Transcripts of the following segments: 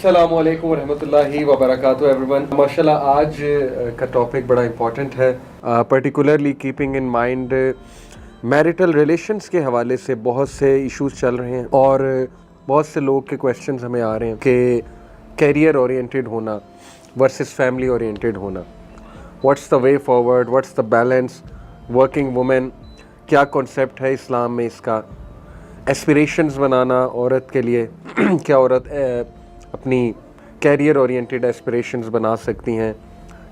السلام علیکم ورحمۃ اللہ وبرکاتہ ایوری ون. ماشاءاللہ آج کا ٹاپک بڑا امپورٹنٹ ہے, particularly keeping in mind marital relations کے حوالے سے بہت سے ایشوز چل رہے ہیں اور بہت سے لوگ کے کویشچنز ہمیں آ رہے ہیں کہ کیریئر اورینٹیڈ ہونا ورسز فیملی اورینٹیڈ ہونا, what's the way forward, what's the balance, working woman کیا کانسیپٹ ہے اسلام میں اس کا, ایسپریشنز بنانا عورت کے لیے, کیا عورت اپنی کیریئر اورینٹیڈ ایسپریشنز بنا سکتی ہیں,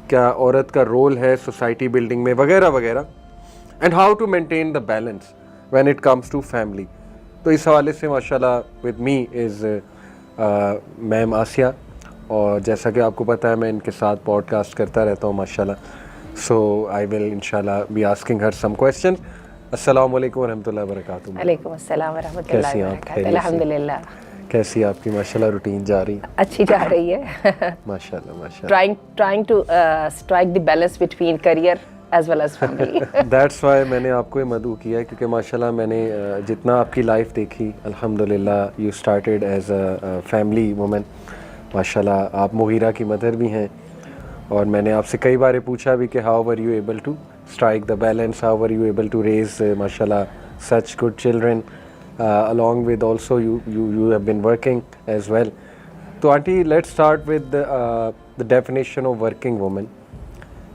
کیا عورت کا رول ہے سوسائٹی بلڈنگ میں, وغیرہ وغیرہ, and how to maintain the balance when it comes to family. تو اس حوالے سے ماشاءاللہ ود می از میم آسیہ, اور جیسا کہ آپ کو پتہ ہے میں ان کے ساتھ پوڈ کاسٹ کرتا رہتا ہوں ماشاءاللہ. سو آئی ول انشاءاللہ be asking her some questions. السلام علیکم ورحمۃ اللہ وبرکاتہ. وعلیکم السلام ورحمۃ اللہ وبرکاتہ. الحمدللہ. کیسی آپ کی ماشاءاللہ روٹین جا رہی ہے؟ اچھی جا رہی ہے ماشاءاللہ ماشاءاللہ. trying to strike the balance between career as well as family. That's why میں نے آپ کو یہ مدعو کیا ہے کیونکہ ماشاءاللہ میں نے جتنا آپ کی لائف دیکھی الحمدللہ you started as a family woman. ماشاءاللہ آپ مغیرہ کی مدر بھی ہیں اور میں نے آپ سے کئی بار پوچھا بھی کہ how were you able to strike the balance, how were you able to raise ماشاءاللہ such good children. Along with also you have been working as well. تو aunty let's start with the definition of working woman.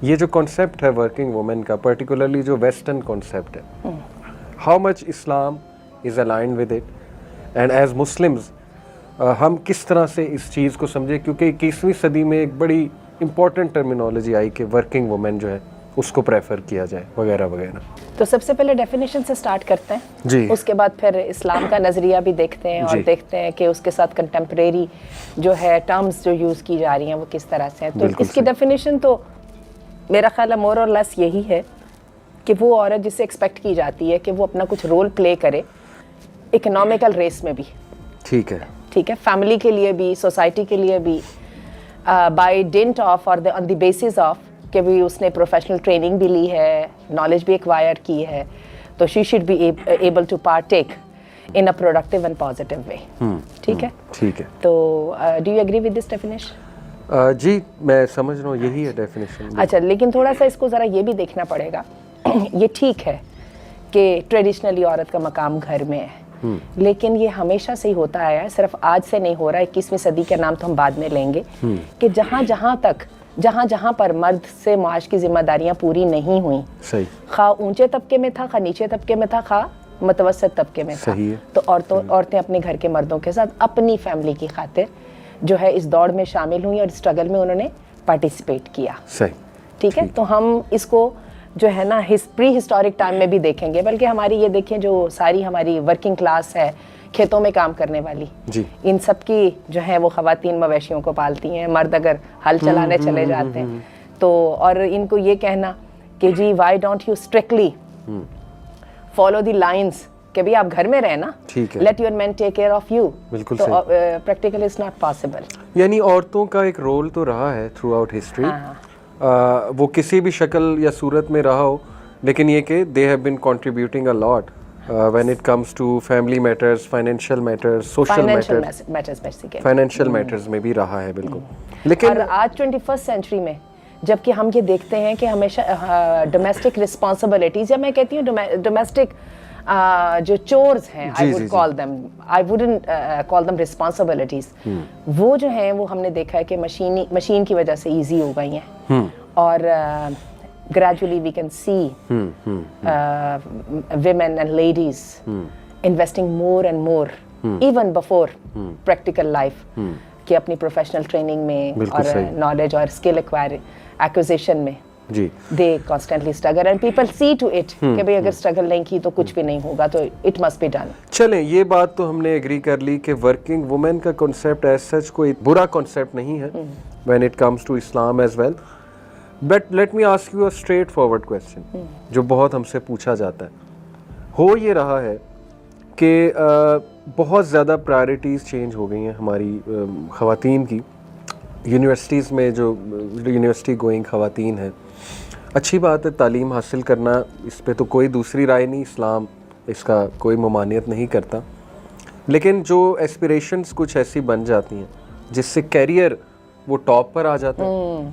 یہ جو concept ہے working woman کا, particularly جو western concept ہے, how much Islam is aligned with it, and as Muslims ہم کس طرح سے اس چیز کو سمجھے, کیونکہ 21ویں صدی میں ایک بڑی important terminology آئی کہ working woman جو ہے اس کو پریفر کیا جائے وغیرہ وغیرہ. تو سب سے پہلے ڈیفینیشن سے سٹارٹ کرتے ہیں جی, اس کے بعد پھر اسلام کا نظریہ بھی دیکھتے ہیں اور دیکھتے ہیں کہ اس کے ساتھ کنٹمپریری جو ہے ٹرمز جو یوز کی جا رہی ہیں وہ کس طرح سے ہیں. تو اس کی ڈیفینیشن تو میرا خیال ہے مور اور لیس یہی ہے کہ وہ عورت جس سے ایکسپیکٹ کی جاتی ہے کہ وہ اپنا کچھ رول پلے کرے اکنامیکل ریس میں بھی, ٹھیک ہے, فیملی کے لیے بھی, سوسائٹی کے لیے بھی, بائی ڈنٹ آف اور آن دی بیسس آف کہ بھی اس نے پروفیشنل ٹریننگ بھی لی ہے, نالج بھی ایکوائر کی ہے, تو she should be able to partake in a productive and positive way. ٹھیک ہے, ٹھیک ہے. تو do you agree with this definition? جی میں سمجھ رہا ہوں یہی ہے ڈیفینیشن. اچھا, لیکن تھوڑا سا اس کو ذرا یہ بھی دیکھنا پڑے گا. یہ ٹھیک ہے کہ ٹریڈیشنلی عورت کا مقام گھر میں ہے, لیکن یہ ہمیشہ سے ہی ہوتا آیا ہے, صرف آج سے نہیں ہو رہا ہے. 21ویں صدی کا نام تو ہم بعد میں لیں گے کہ جہاں پر مرد سے معاش کی ذمہ داریاں پوری نہیں ہوئیں, خواہ اونچے طبقے میں تھا, خواہ نیچے طبقے میں تھا, خواہ متوسط طبقے میں تھا, تو عورتیں اپنے گھر کے مردوں کے ساتھ اپنی فیملی کی خاطر جو ہے اس دوڑ میں شامل ہوئیں اور اسٹرگل میں انہوں نے پارٹیسپیٹ کیا. ٹھیک ہے, تو ہم اس کو جو ہے نا پری ہسٹورک ٹائم میں بھی دیکھیں گے, بلکہ ہماری یہ دیکھیں جو ساری ہماری ورکنگ کلاس ہے, کھیتوں میں کام کرنے والی, ان سب کی جو ہے وہ خواتین مویشیوں کو پالتی ہیں, مرد اگر ہل چلانے چلے جاتے ہیں تو, اور ان کو یہ کہنا کہ جی why don't you strictly follow the lines کہ بھئی آپ گھر میں رہے نا, let your man take care of you, تو پریکٹیکلی اٹس ناٹ پاسبل. یعنی عورتوں کا ایک رول تو رہا ہے تھرو آؤٹ ہسٹری, وہ کسی بھی شکل یا صورت میں رہا ہو, لیکن یہ کہ they have been contributing a lot when it comes to family matters, financial matters, social financial matters میں بھی رہا ہے بالکل. لیکن آج 21st سینچری میں جبکہ ہم یہ دیکھتے ہیں کہ ہمیشہ ڈومیسٹک رسپانسبلٹیز, یا میں کہتی ہوں ڈومیسٹک جو چورز ہیں, I wouldn't call them responsibilities, وہ جو ہیں وہ ہم نے دیکھا ہے کہ مشین کی وجہ سے ایزی ہو گئی ہیں, اور gradually we can see women and ladies investing more and more even before practical life کہ اپنی professional training میں اور knowledge اور skill acquisition میں they constantly struggle and people see to it کہ بھئی اگر struggle نہیں کی تو کچھ بھی نہیں ہوگا, تو it must be done. چلیں یہ بات تو ہم نے agree کر لی کہ working woman کا concept as such کوئی برا concept نہیں ہے when it comes to Islam as well. But let me ask you a straightforward question جو بہت ہم سے پوچھا جاتا ہے. ہو یہ رہا ہے کہ بہت زیادہ پرائرٹیز چینج ہو گئی ہیں ہماری خواتین کی, یونیورسٹیز میں جو یونیورسٹی گوئنگ خواتین ہیں, اچھی بات ہے تعلیم حاصل کرنا, اس پہ تو کوئی دوسری رائے نہیں, اسلام اس کا کوئی ممانعت نہیں کرتا, لیکن جو ایسپریشنز کچھ ایسی بن جاتی ہیں جس سے کیریئر وہ ٹاپ پر آ جاتا ہے,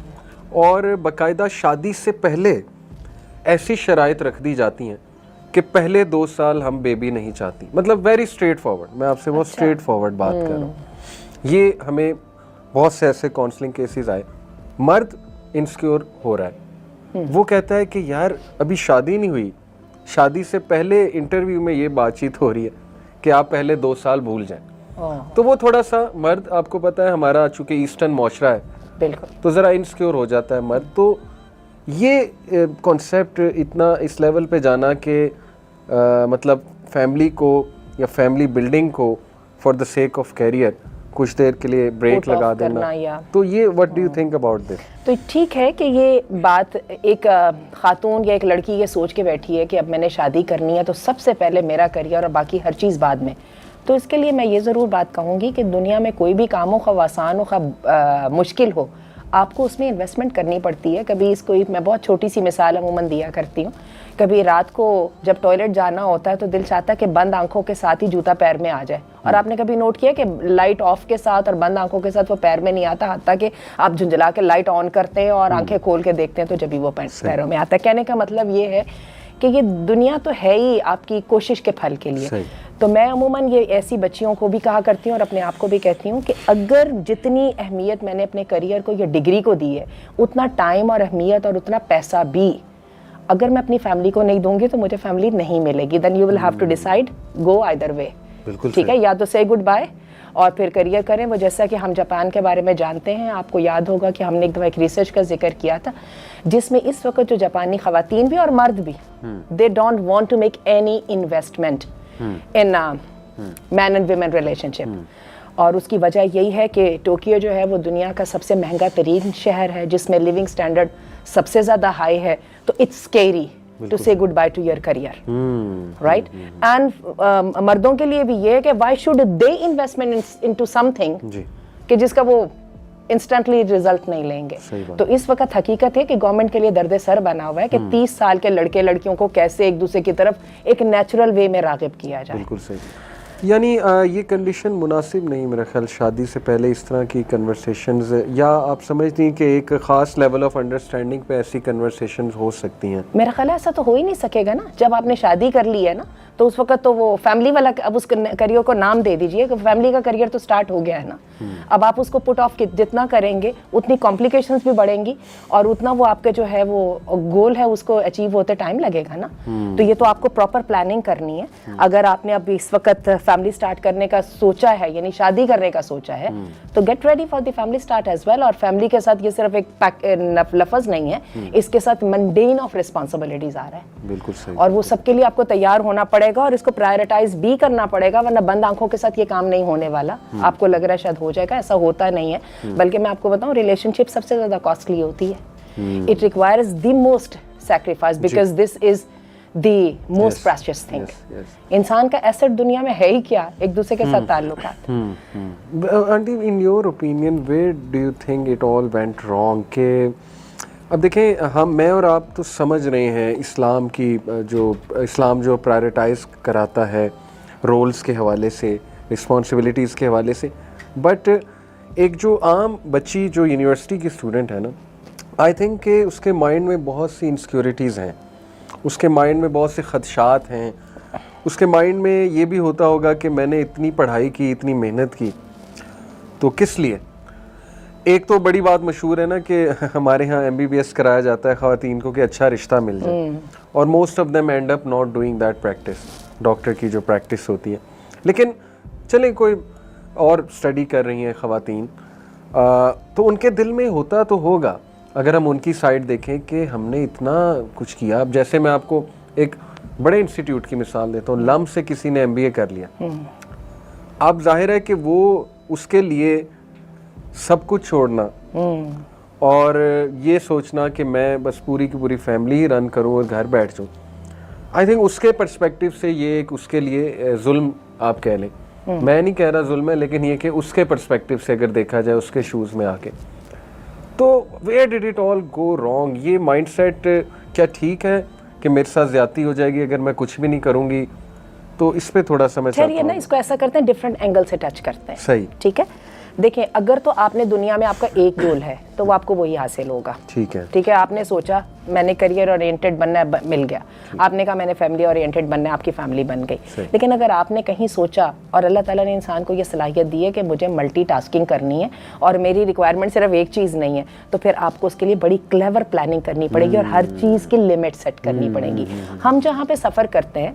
اور باقاعدہ شادی سے پہلے ایسی شرائط رکھ دی جاتی ہیں کہ پہلے 2 سال ہم بیبی نہیں چاہتی. مطلب ویری اسٹریٹ فارورڈ, میں آپ سے بہت اسٹریٹ فارورڈ بات کر رہا ہوں. یہ ہمیں بہت سے ایسے کاؤنسلنگ کیسز آئے, مرد انسیکیور ہو رہا ہے, وہ کہتا ہے کہ یار ابھی شادی نہیں ہوئی, شادی سے پہلے انٹرویو میں یہ بات چیت ہو رہی ہے کہ آپ پہلے 2 سال بھول جائیں. تو وہ تھوڑا سا مرد, آپ کو پتا ہے ہمارا چونکہ ایسٹرن معاشرہ ہے بالکل, تو ذرا انسیکیور ہو جاتا ہے مرد. تو یہ کانسیپٹ اتنا اس لیول پہ جانا کہ مطلب فیملی کو یا فیملی بلڈنگ کو for the sake of career کچھ دیر کے لیے بریک لگا دینا, تو یہ what do you think about this? تو ٹھیک ہے کہ یہ بات ایک خاتون یا ایک لڑکی یہ سوچ کے بیٹھی ہے کہ اب میں نے شادی کرنی ہے تو سب سے پہلے میرا کیریئر اور باقی ہر چیز بعد میں. تو اس کے لیے میں یہ ضرور بات کہوں گی کہ دنیا میں کوئی بھی کام ہو, خواہ آسان ہو خواہ مشکل ہو, آپ کو اس میں انویسٹمنٹ کرنی پڑتی ہے. کبھی اس کو میں بہت چھوٹی سی مثال عموماً دیا کرتی ہوں, کبھی رات کو جب ٹوائلٹ جانا ہوتا ہے تو دل چاہتا ہے کہ بند آنکھوں کے ساتھ ہی جوتا پیر میں آ جائے, اور آپ نے کبھی نوٹ کیا کہ لائٹ آف کے ساتھ اور بند آنکھوں کے ساتھ وہ پیر میں نہیں آتا, حتیٰ کہ آپ جھنجھلا کے لائٹ آن کرتے ہیں اور آنکھیں کھول کے دیکھتے ہیں تو جبھی وہ پیروں میں آتا ہے. کہنے کا مطلب یہ ہے کہ یہ دنیا تو ہے ہی آپ کی کوشش کے پھل کے لیے. تو میں عموماً یہ ایسی بچیوں کو بھی کہا کرتی ہوں اور اپنے آپ کو بھی کہتی ہوں کہ اگر جتنی اہمیت میں نے اپنے کیریئر کو یا ڈگری کو دی ہے, اتنا ٹائم اور اہمیت اور اتنا پیسہ بھی اگر میں اپنی فیملی کو نہیں دوں گی تو مجھے فیملی نہیں ملے گی. Then you will have to decide go either way. ٹھیک ہے, یا تو سے گڈ بائے اور پھر کیریئر کریں. وہ جیسا کہ ہم جاپان کے بارے میں جانتے ہیں, آپ کو یاد ہوگا کہ ہم نے ایک دفعہ ایک ریسرچ کا ذکر کیا تھا جس میں اس وقت جو جاپانی خواتین بھی اور مرد بھی they don't want to make any investment in man and women relationship. اور اس کی وجہ یہی ہے کہ ٹوکیو جو ہے وہ دنیا کا سب سے مہنگا ترین شہر ہے جس میں لیونگ سٹینڈرڈ سب سے زیادہ ہائی ہے. تو it's scary to say goodbye to your career, right. And مردوں کے لیے بھی یہ ہے کہ why should they investment into something کہ جس کا وہ انسٹنٹلی ریزلٹ نہیں لیں گے. تو اس وقت حقیقت ہے کہ گورنمنٹ کے لیے درد سر بنا ہوا ہے کہ 30 سال کے لڑکے لڑکیوں کو کیسے ایک دوسرے کی طرف ایک نیچرل وے میں راغب کیا جائے. بالکل صحیح. یعنی یہ کنڈیشن مناسب نہیں میرا خیال شادی سے پہلے اس طرح کی کنورسیشنز, یا آپ سمجھتی ہیں کہ ایک خاص لیول آف انڈرسٹینڈنگ پہ ایسی کنورسیشنز ہو سکتی ہیں؟ میرا خیال ہے ایسا تو ہو ہی نہیں سکے گا نا. جب آپ نے شادی کر لی ہے نا تو اس وقت تو وہ فیملی والا, اب اس کریئر کو نام دے دیجئے کہ فیملی کا کریئر تو سٹارٹ ہو گیا ہے نا. اب آپ اس کو پٹ آف جتنا کریں گے اتنی کمپلیکیشنز بھی بڑھیں گی اور اتنا وہ آپ کے جو ہے وہ گول ہے اس کو اچیو ہوتے ٹائم لگے گا نا. تو یہ تو آپ کو پراپر پلاننگ کرنی ہے. اگر آپ نے اب اس وقت فیملی سٹارٹ کرنے کا سوچا ہے, یعنی شادی کرنے کا سوچا ہے, تو get ready for the family start as well. اور فیملی کے ساتھ یہ صرف ایک لفظ نہیں ہے, اس کے ساتھ منڈین آف ریسپانسبلٹیز آ رہا ہے. بالکل صحیح. اور وہ سب کے لیے آپ کو تیار ہونا پڑے گا اور اس کو پرائرٹائز بھی کرنا پڑے گا, ورنہ بند آنکھوں کے ساتھ یہ کام نہیں ہونے والا. آپ کو لگ رہا ہے شاید ہو جائے گا, ایسا ہوتا نہیں ہے. بلکہ میں آپ کو بتاؤں ریلیشن شپ سب سے زیادہ کاسٹلی ہوتی ہے. It requires the most sacrifice because this is the most precious thing. انسان کا ایسٹ دنیا میں ہے ہی کیا, ایک دوسرے کے ساتھ تعلقات. Aunty in your opinion where do you think it all went wrong? کہ اب دیکھیں میں اور آپ تو سمجھ رہے ہیں اسلام کی اسلام جو پرائرٹائز کراتا ہے رولز کے حوالے سے, رسپانسبلٹیز کے حوالے سے, بٹ ایک جو عام بچی جو یونیورسٹی کی اسٹوڈنٹ ہے نا, آئی تھنک کہ اس کے مائنڈ میں بہت سی انسیکیورٹیز ہیں, اس کے مائنڈ میں بہت سے خدشات ہیں, اس کے مائنڈ میں یہ بھی ہوتا ہوگا کہ میں نے اتنی پڑھائی کی, اتنی محنت کی, تو کس لیے؟ ایک تو بڑی بات مشہور ہے نا کہ ہمارے ہاں MBBS کرایا جاتا ہے خواتین کو کہ اچھا رشتہ مل جائے, اور most of them and up not doing that practice, doctor کی جو پریکٹس ہوتی ہے. لیکن چلیں کوئی اور اسٹڈی کر رہی ہیں خواتین, تو ان کے دل میں ہوتا تو ہوگا, اگر ہم ان کی سائڈ دیکھیں کہ ہم نے اتنا کچھ کیا. اب جیسے میں آپ کو ایک بڑے انسٹیٹیوٹ کی مثال دیتا ہوں, لم سے کسی نے MBA کر لیا, اب ظاہر ہے کہ وہ اس کے لیے سب کچھ چھوڑنا اور یہ سوچنا کہ میں بس پوری کی پوری فیملی ہی رن کروں اور گھر بیٹھ جاؤں, آئی تھنک اس کے پرسپیکٹو سے یہ ایک اس کے لیے ظلم آپ کہہ لیں. میں نہیں کہہ رہا ظلم ہے, لیکن یہ کہ اس کے پرسپیکٹو سے اگر دیکھا جائے اس کے شوز میں آ کے, تو where did it all go wrong? یہ مائنڈ سیٹ کیا ٹھیک ہے کہ میرے ساتھ زیادتی ہو جائے گی اگر میں کچھ بھی نہیں کروں گی؟ تو اس پہ تھوڑا سا میں چاہتا ہوں نا اس کو ایسا کرتے ہیں ڈفرینٹ اینگل سے ٹچ کرتے ہیں. صحیح, ٹھیک ہے. دیکھیں اگر تو آپ نے دنیا میں آپ کا ایک گول ہے تو وہ آپ کو وہی حاصل ہوگا. ٹھیک ہے, آپ نے سوچا میں نے کریئر اورینٹڈ بننا ہے, مل گیا. آپ نے کہا میں نے فیملی اورینٹڈ بننا ہے, آپ کی فیملی بن گئی. لیکن اگر آپ نے کہیں سوچا اور اللہ تعالیٰ نے انسان کو یہ صلاحیت دی ہے کہ مجھے ملٹی ٹاسکنگ کرنی ہے اور میری ریکوائرمنٹ صرف ایک چیز نہیں ہے, تو پھر آپ کو اس کے لیے بڑی کلیور پلاننگ کرنی پڑے گی اور ہر چیز کی لمٹ سیٹ کرنی پڑے گی. ہم جہاں پہ سفر کرتے ہیں,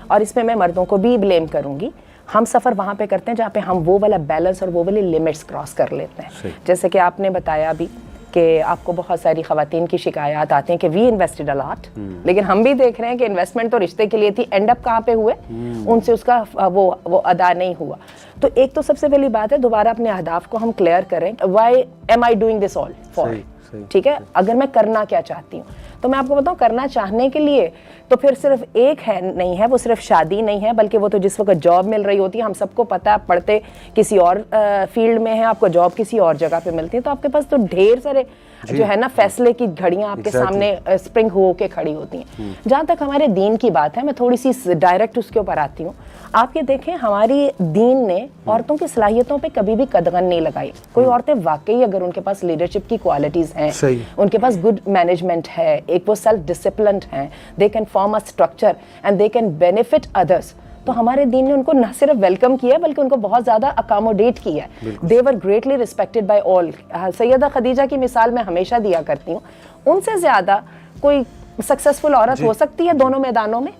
اور اس میں میں مردوں کو بھی بلیم کروں گی, ہم سفر وہاں پہ کرتے ہیں جہاں پہ ہم وہ والا بیلنس اور وہ والی لمٹس کراس کر لیتے ہیں. جیسے کہ آپ نے بتایا بھی کہ آپ کو بہت ساری خواتین کی شکایات آتی ہیں کہ وی انویسٹڈ الاٹ, لیکن ہم بھی دیکھ رہے ہیں کہ انویسٹمنٹ تو رشتے کے لیے تھی, اینڈ اپ کہاں پہ ہوئے, ان سے اس کا وہ ادا نہیں ہوا. تو ایک تو سب سے پہلی بات ہے دوبارہ اپنے اہداف کو ہم کلیئر کریں. Why am I doing this all for, ٹھیک ہے, اگر میں کرنا کیا چاہتی ہوں تو میں آپ کو بتاؤں کرنا چاہنے کے لیے تو پھر صرف ایک ہے نہیں ہے, وہ صرف شادی نہیں ہے, بلکہ وہ تو جس وقت جاب مل رہی ہوتی ہے, ہم سب کو پتہ ہے, آپ پڑھتے کسی اور فیلڈ میں ہیں, آپ کو جاب کسی اور جگہ پہ ملتی ہے, تو آپ کے پاس تو ڈھیر سارے جو ہے نا فیصلے کی گھڑیاں آپ کے سامنے اسپرنگ ہو کے کھڑی ہوتی ہیں. جہاں تک ہمارے دین کی بات ہے, میں تھوڑی سی ڈائریکٹ اس کے اوپر آتی ہوں. آپ یہ دیکھیں ہماری دین نے عورتوں کی صلاحیتوں پہ کبھی بھی قدغن نہیں لگائی. کوئی عورتیں واقعی اگر ان کے پاس لیڈرشپ کی کوالٹیز ہیں, ان کے پاس گڈ مینجمنٹ ہے, ایک وہ سیلف ڈسپلنڈ ہیں, they can form a structure and they can benefit others, تو ہمارے دین نے ان کو نہ صرف ویلکم کیا ہے بلکہ ان کو بہت زیادہ اکاموڈیٹ کیا ہے. دے ور گریٹلی ریسپیکٹڈ بائی آل. سیدہ خدیجہ کی مثال میں ہمیشہ دیا کرتی ہوں, ان سے زیادہ کوئی سکسیسفل عورت ہو سکتی ہے دونوں میدانوں میں.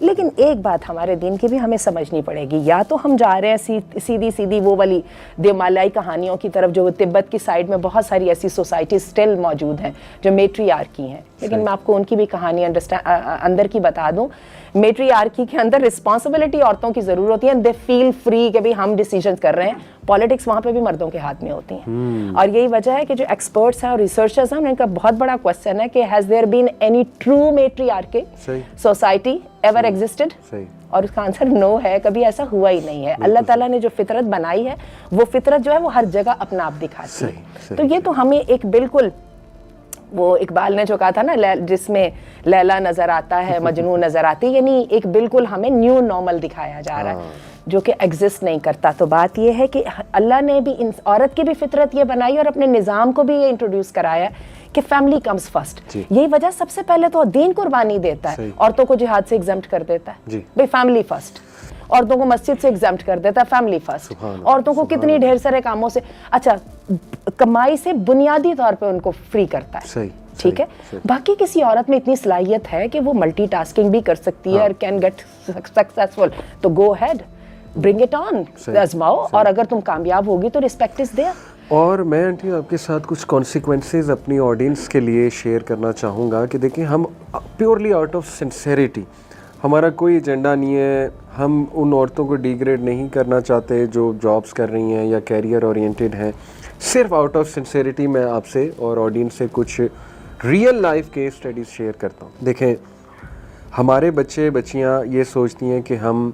لیکن ایک بات ہمارے دین کی بھی ہمیں سمجھنی پڑے گی, یا تو ہم جا رہے ہیں سیدھی وہ والی دیومالیائی کہانیوں کی طرف, جو تبت کی سائڈ میں بہت ساری ایسی سوسائٹی سٹل موجود ہیں جو میٹری آرکی ہیں, لیکن میں آپ کو ان کی بھی کہانی اندر کی بتا دوں. میٹری آرکی کے اندر رسپانسبلٹی عورتوں کی ضرور ہوتی ہے, دے فیل فری کہ بھی ہم ڈیسیجن کر رہے ہیں. پالیٹکس وہاں پہ بھی مردوں کے ہاتھ میں ہوتی ہیں, اور یہی وجہ ہے کہ جو ایکسپرٹس ہیں اور ریسرچرز ہیں ان کا بہت بڑا کوسچن ہے کہ has there been any true matriarchy society ever existed, اور اس کا آنسر نو ہے, کبھی ایسا ہوا ہی نہیں ہے. اللہ تعالیٰ نے جو فطرت بنائی ہے وہ فطرت جو ہے وہ ہر جگہ اپنا آپ دکھاتی ہے. تو یہ تو ہمیں ایک بالکل, وہ اقبال نے جو کہا تھا نا, جس میں لیلا نظر آتا ہے مجنوں نظر آتی, یعنی ایک بالکل ہمیں نیو نارمل دکھایا جا رہا ہے جو کہ ایگزسٹ نہیں کرتا. تو بات یہ ہے کہ اللہ نے بھی عورت کی بھی فطرت یہ بنائی اور اپنے نظام کو بھی یہ انٹروڈیوس کرایا کہ فیملی کمز فرسٹ. یہی وجہ سب سے پہلے تو دین قربانی دیتا ہے, عورتوں کو جہاد سے ایگزمپٹ کر دیتا ہے, بھئی فیملی فرسٹ. عورتوں کو مسجد سے ایگزمپٹ کر دیتا ہے, فیملی فرسٹ. عورتوں کو کتنی ڈھیر سارے کاموں سے, اچھا کمائی سے بنیادی طور پہ ان کو فری کرتا ہے, ٹھیک ہے. باقی کسی عورت میں اتنی صلاحیت ہے کہ وہ ملٹی ٹاسکنگ بھی کر سکتی ہے اور کین گیٹ سکسیسفل, تو گو ہیڈ, برنگ اٹ آن, آزماؤ, اور اگر تم کامیاب ہوگی تو ریسپیکٹ از دیئر. اور میں آنٹی آپ کے ساتھ کچھ کانسیکوینسز اپنی آڈینس کے لیے شیئر کرنا چاہوں گا کہ دیکھیں ہم پیورلی آؤٹ آف سنسیریٹی, ہمارا کوئی ایجنڈا نہیں ہے, ہم ان عورتوں کو ڈیگریڈ نہیں کرنا چاہتے جو جابس کر رہی ہیں یا کیریئر اورینٹیڈ ہیں. صرف آؤٹ آف سنسیریٹی میں آپ سے اور آڈینس سے کچھ real life case studies share کرتا ہوں. دیکھیں ہمارے بچے بچیاں یہ سوچتی ہیں کہ ہم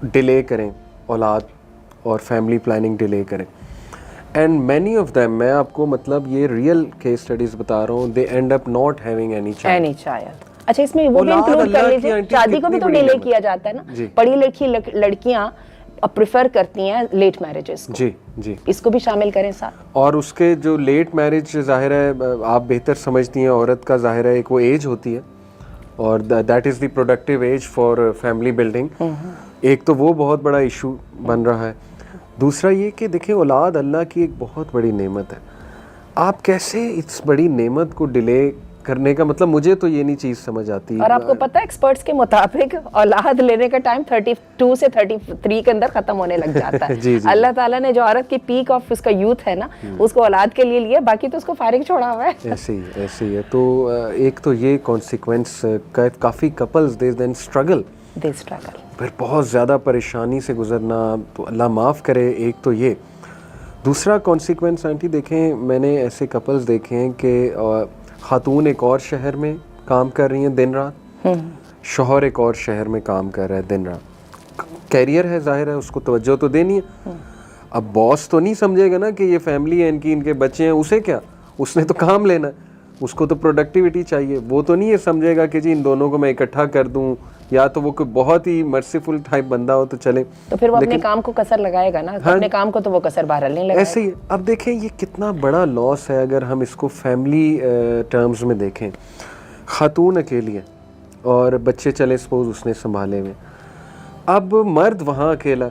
ڈیلے کریں اولاد اور فیملی پلاننگ ڈیلے کریں, اینڈ مینی آف دیم, میں آپ کو مطلب یہ ریئل کیس اسٹڈیز بتا رہا ہوں, they end up not having any child. اچھا اس میں وہ بھی انکلوڈ کر لیجیے, شادی کو بھی تو ڈیلے کیا جاتا ہے نا. پڑھی لکھی لڑکیاں پریفر کرتی ہیں لیٹ میرجز کو, جی اس کو بھی شامل کریں ساتھ. اور اس کے جو لیٹ میرج ظاہر ہے آپ بہتر سمجھتی ہیں, عورت کا ظاہر ہے ایک وہ ایج ہوتی ہے اور that is the productive age for family building. ایک تو وہ بہت بڑا ایشو بن رہا ہے. دوسرا یہ کہ دیکھیں اولاد اللہ کی ایک بہت بڑی نعمت ہے. آپ کیسے اس بڑی نعمت کو ڈیلے کرنے کا, مطلب مجھے تو یہ نہیں چیز سمجھ آتی. اور آپ کو پتہ ہے ایکسپرٹس کے مطابق اولاد لینے کا ٹائم 32 سے 33 کے اندر ختم ہونے لگ جاتا ہے. اللہ تعالیٰ نے جو عورت کی پیک آف اس کا یوتھ ہے نا, اس کو اولاد کے لیے لیا, باقی تو اس کو فارغ چھوڑا ہوا ہے. ایسے ہی ہے. تو ایک تو یہ کانسیکوینس, کافی کپلز دے دین اسٹرگل, پھر بہت زیادہ پریشانی سے گزرنا, تو اللہ معاف کرے. ایک تو یہ. دوسرا کانسیکوینس آنٹی دیکھیں, میں نے ایسے کپلز دیکھے ہیں کہ خاتون ایک اور شہر میں کام کر رہی ہیں دن رات, شوہر ایک اور شہر میں کام کر رہا ہے دن رات. کیریئر ہے ظاہر ہے, اس کو توجہ تو دینی ہے. اب باس تو نہیں سمجھے گا نا کہ یہ فیملی ہے ان کے بچے ہیں, اسے کیا, اس نے تو کام لینا ہے. اس کو تو پروڈکٹیوٹی چاہیے. وہ تو نہیں یہ سمجھے گا کہ جی ان دونوں کو میں اکٹھا کر دوں, یا تو وہ کوئی بہت ہی مرسیفل ٹائپ بندہ ہو تو چلے, تو پھر وہ اپنے کام کو کسر لگائے گا نا, اپنے کام کو تو وہ کسر بہرحال نہیں لگائے گا. ایسے ہی اب دیکھیں یہ کتنا بڑا لاس ہے اگر ہم اس کو فیملی ٹرمز میں دیکھیں. خاتون اکیلی ہے اور بچے چلے سپوز اس نے سنبھالے ہوئے, اب مرد وہاں اکیلا.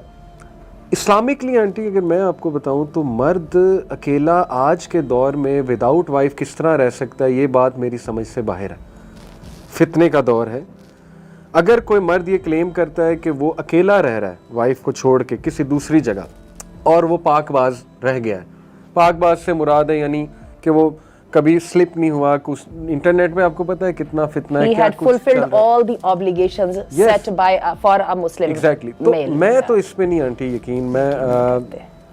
اسلامکلی آنٹی اگر میں آپ کو بتاؤں تو مرد اکیلا آج کے دور میں وداؤٹ وائف کس طرح رہ سکتا ہے, یہ بات میری سمجھ سے باہر ہے. فتنے کا دور ہے. اگر کوئی مرد یہ کلیم کرتا ہے کہ وہ اکیلا رہ رہا ہے وائف کو چھوڑ کے کسی دوسری جگہ اور وہ پاک باز رہ گیا ہے, پاک باز سے مراد ہے یعنی کہ وہ کبھی سلپ نہیں ہوا. کچھ انٹرنیٹ پہ آپ کو پتہ ہے کتنا فتنہ ہے, He had fulfilled all the obligations set by for a Muslim exactly. تو male. میں تو اس پہ نہیں آنٹی یقین, میں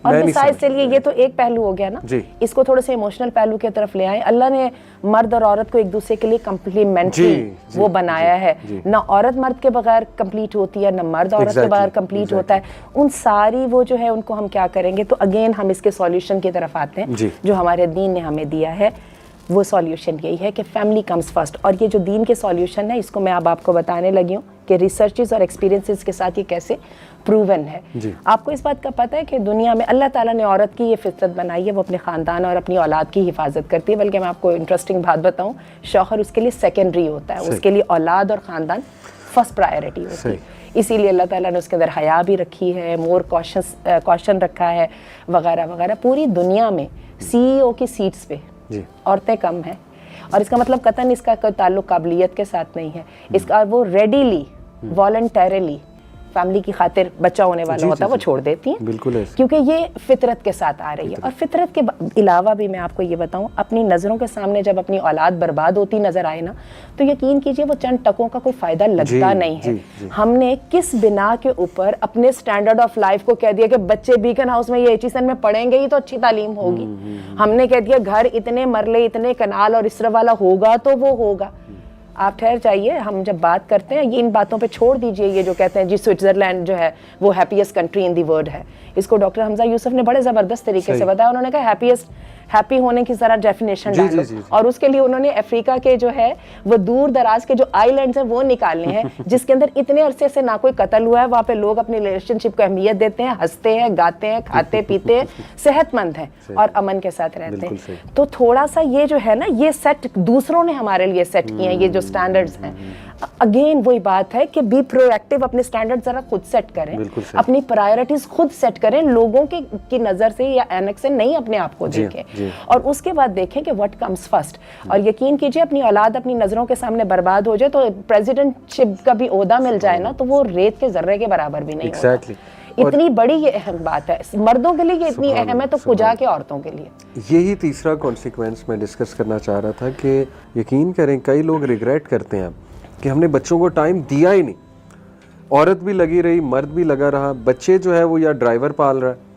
اور بسائز چلیے یہ تو ایک پہلو ہو گیا نا, جی. اس کو تھوڑے سے ایموشنل پہلو کی طرف لے آئیں. اللہ نے مرد اور عورت کو ایک دوسرے کے لیے کمپلیمنٹری وہ بنایا ہے. نہ عورت مرد کے بغیر کمپلیٹ ہوتی ہے, نہ مرد عورت کے بغیر کمپلیٹ ہوتا ہے. ان ساری وہ جو ہے ان کو ہم کیا کریں گے, تو اگین ہم اس کے سولیوشن کی طرف آتے ہیں جو ہمارے دین نے ہمیں دیا ہے. وہ سولیوشن یہی ہے کہ فیملی کمز فرسٹ. اور یہ جو دین کے سولیوشن ہے اس کو میں اب آپ کو بتانے لگی ہوں کہ ریسرچز اور ایکسپیرینسز کے ساتھ یہ کیسے پروون ہے. آپ کو اس بات کا پتہ ہے کہ دنیا میں اللہ تعالیٰ نے عورت کی یہ فطرت بنائی ہے, وہ اپنے خاندان اور اپنی اولاد کی حفاظت کرتی ہے. بلکہ میں آپ کو انٹرسٹنگ بات بتاؤں, شوہر اس کے لیے سیکنڈری ہوتا ہے, اس کے لیے اولاد اور خاندان فرسٹ پرائیورٹی ہوتی ہے. اسی لیے اللہ تعالیٰ نے اس کے اندر حیا بھی رکھی ہے, مور کوشن رکھا ہے وغیرہ وغیرہ. پوری دنیا میں CEO کی سیٹس پہ عورتیں کم ہیں, اور اس کا مطلب قطعاً اس کا کوئی تعلق قابلیت کے ساتھ نہیں ہے. اس کا وہ ریڈیلی والنٹریلی فیملی کی خاطر بچہ ہونے والا ہوتا ہے وہ چھوڑ دیتی ہیں, بالکل ایسے, کیونکہ یہ فطرت کے ساتھ آ رہی ہے. اور فطرت کے علاوہ بھی میں آپ کو یہ بتاؤں, اپنی نظروں کے سامنے جب اپنی اولاد برباد ہوتی نظر آئے نا, تو یقین کیجئے وہ چند ٹکوں کا کوئی فائدہ لگتا نہیں ہے. ہم نے کس بنا کے اوپر اپنے سٹینڈرڈ آف لائف کو کہہ دیا کہ بچے بیکن ہاؤس میں یہ ایچیسن میں پڑھیں گے ہی تو اچھی تعلیم ہوگی. ہم نے کہہ دیا گھر اتنے مرلے اتنے کنال اور اسرا والا ہوگا تو وہ ہوگا. آپ ٹھہر جائیے, ہم جب بات کرتے ہیں یہ ان باتوں پہ چھوڑ دیجئے یہ جو کہتے ہیں جی سوئٹزرلینڈ جو ہے وہ happiest country in the world ہے. اس کو ڈاکٹر حمزہ یوسف نے بڑے زبردست طریقے سے بتایا. انہوں نے کہا ہیپی ہونے کی ذرا ڈیفینیشن ڈالو, اور اس کے لیے انہوں نے افریقہ کے جو ہے وہ دور دراز کے جو آئی لینڈز ہیں وہ نکالنے ہیں جس کے اندر اتنے عرصے سے نہ کوئی قتل ہوا ہے. وہاں پہ لوگ اپنی ریلیشن شپ کو اہمیت دیتے ہیں, ہنستے ہیں, گاتے ہیں, کھاتے پیتے ہیں, صحت مند ہیں اور امن کے ساتھ رہتے ہیں. تو تھوڑا سا یہ جو ہے نا یہ سیٹ دوسروں نے ہمارے لیے سیٹ کیے ہیں, یہ جو سٹینڈرڈز ہیں. اگین وہی بات ہے کہ بی پرو ایکٹیو, اپنے سٹینڈرڈ ذرا خود سیٹ کریں, اپنی پرائیورٹیز خود سیٹ کریں, لوگوں کی نظر سے یا اینک سے نہیں اپنے آپ کو دیکھیں, اور اس کے بعد دیکھیں کہ what comes first. اور یقین کیجئے اپنی اولاد اپنی نظروں کے سامنے برباد ہو جائے تو پریزیڈنٹ شپ کا بھی عہدہ مل جائے نا تو وہ ریت کے ذرے کے برابر بھی نہیں ہوتا. اتنی بڑی یہ اہم بات ہے, مردوں کے لیے یہ اتنی اہم ہے تو کجا کے عورتوں کے لیے. یہی تیسرا کانسیکوینس میں ڈسکس کرنا چاہ رہا تھا کہ یقین کریں کئی لوگ ریگریٹ کرتے ہیں کہ ہم نے بچوں کو ٹائم دیا ہی نہیں. عورت بھی لگی رہی, مرد بھی لگا رہا, بچے جو ہے وہ یا ڈرائیور پال رہا ہے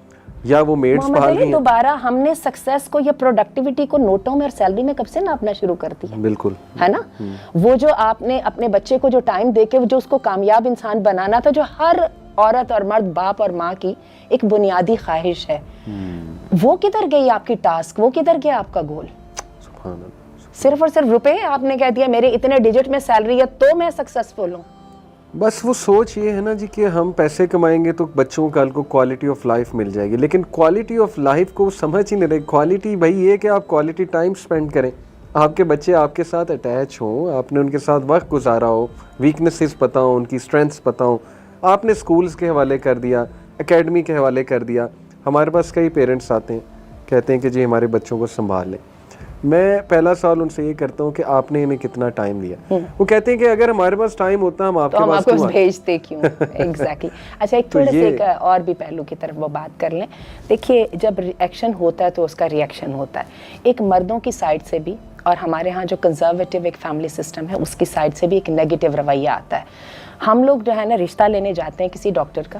یا وہ میڈز پال رہی ہیں. دوبارہ ہم نے سکسیس کو یا پروڈکٹیوٹی کو نوٹوں میں اور سیلری میں کب سے ناپنا شروع کر دیا. بالکل ہے نا, وہ جو آپ نے اپنے بچے کو جو ٹائم دے کے جو اس کو کامیاب انسان بنانا تھا, جو ہر عورت اور مرد باپ اور ماں کی ایک بنیادی خواہش ہے, وہ کدھر گئی آپ کی ٹاسک, وہ کدھر گیا آپ کا گول. سبحان اللہ. صرف اور صرف روپے آپ نے کہہ دیا میرے اتنے ڈیجٹ میں سیلری ہے تو میں سکسیسفل ہوں. بس وہ سوچ یہ ہے نا جی کہ ہم پیسے کمائیں گے تو بچوں کو کل کو کوالٹی آف لائف مل جائے گی, لیکن کوالٹی آف لائف کو سمجھ ہی نہیں رہے. کوالٹی بھائی یہ کہ آپ کوالٹی ٹائم سپینڈ کریں, آپ کے بچے آپ کے ساتھ اٹیچ ہوں, آپ نے ان کے ساتھ وقت گزارا ہو, ویکنیسز پتہ ہوں, ان کی اسٹرینتھس پتہ ہوں. آپ نے سکولز کے حوالے کر دیا, اکیڈمی کے حوالے کر دیا. ہمارے پاس کئی پیرنٹس آتے ہیں کہتے ہیں کہ جی ہمارے بچوں کو سنبھال لیں. میں پہلا سوال ان سے یہ کرتا ہوں کہ آپ نے انہیں کتنا ٹائم دیا. وہ کہتے ہیں کہ اگر ہمارے پاس ٹائم ہوتا ہم آپ کے پاس کیوں بھیجتے کیوں. ایگزیکٹلی. اچھا ایک تھوڑا سے ایک اور بھی پہلو کی طرف وہ بات کر لیں. دیکھیے جب ایکشن ہوتا ہے تو اس کا ری ایکشن ہوتا ہے, ایک مردوں کی سائڈ سے بھی اور ہمارے ہاں جو کنزرویٹو ایک فیملی سسٹم ہے اس کی سائڈ سے بھی ایک نیگیٹو رویہ آتا ہے. ہم لوگ جو ہے نا رشتہ لینے جاتے ہیں کسی ڈاکٹر کا,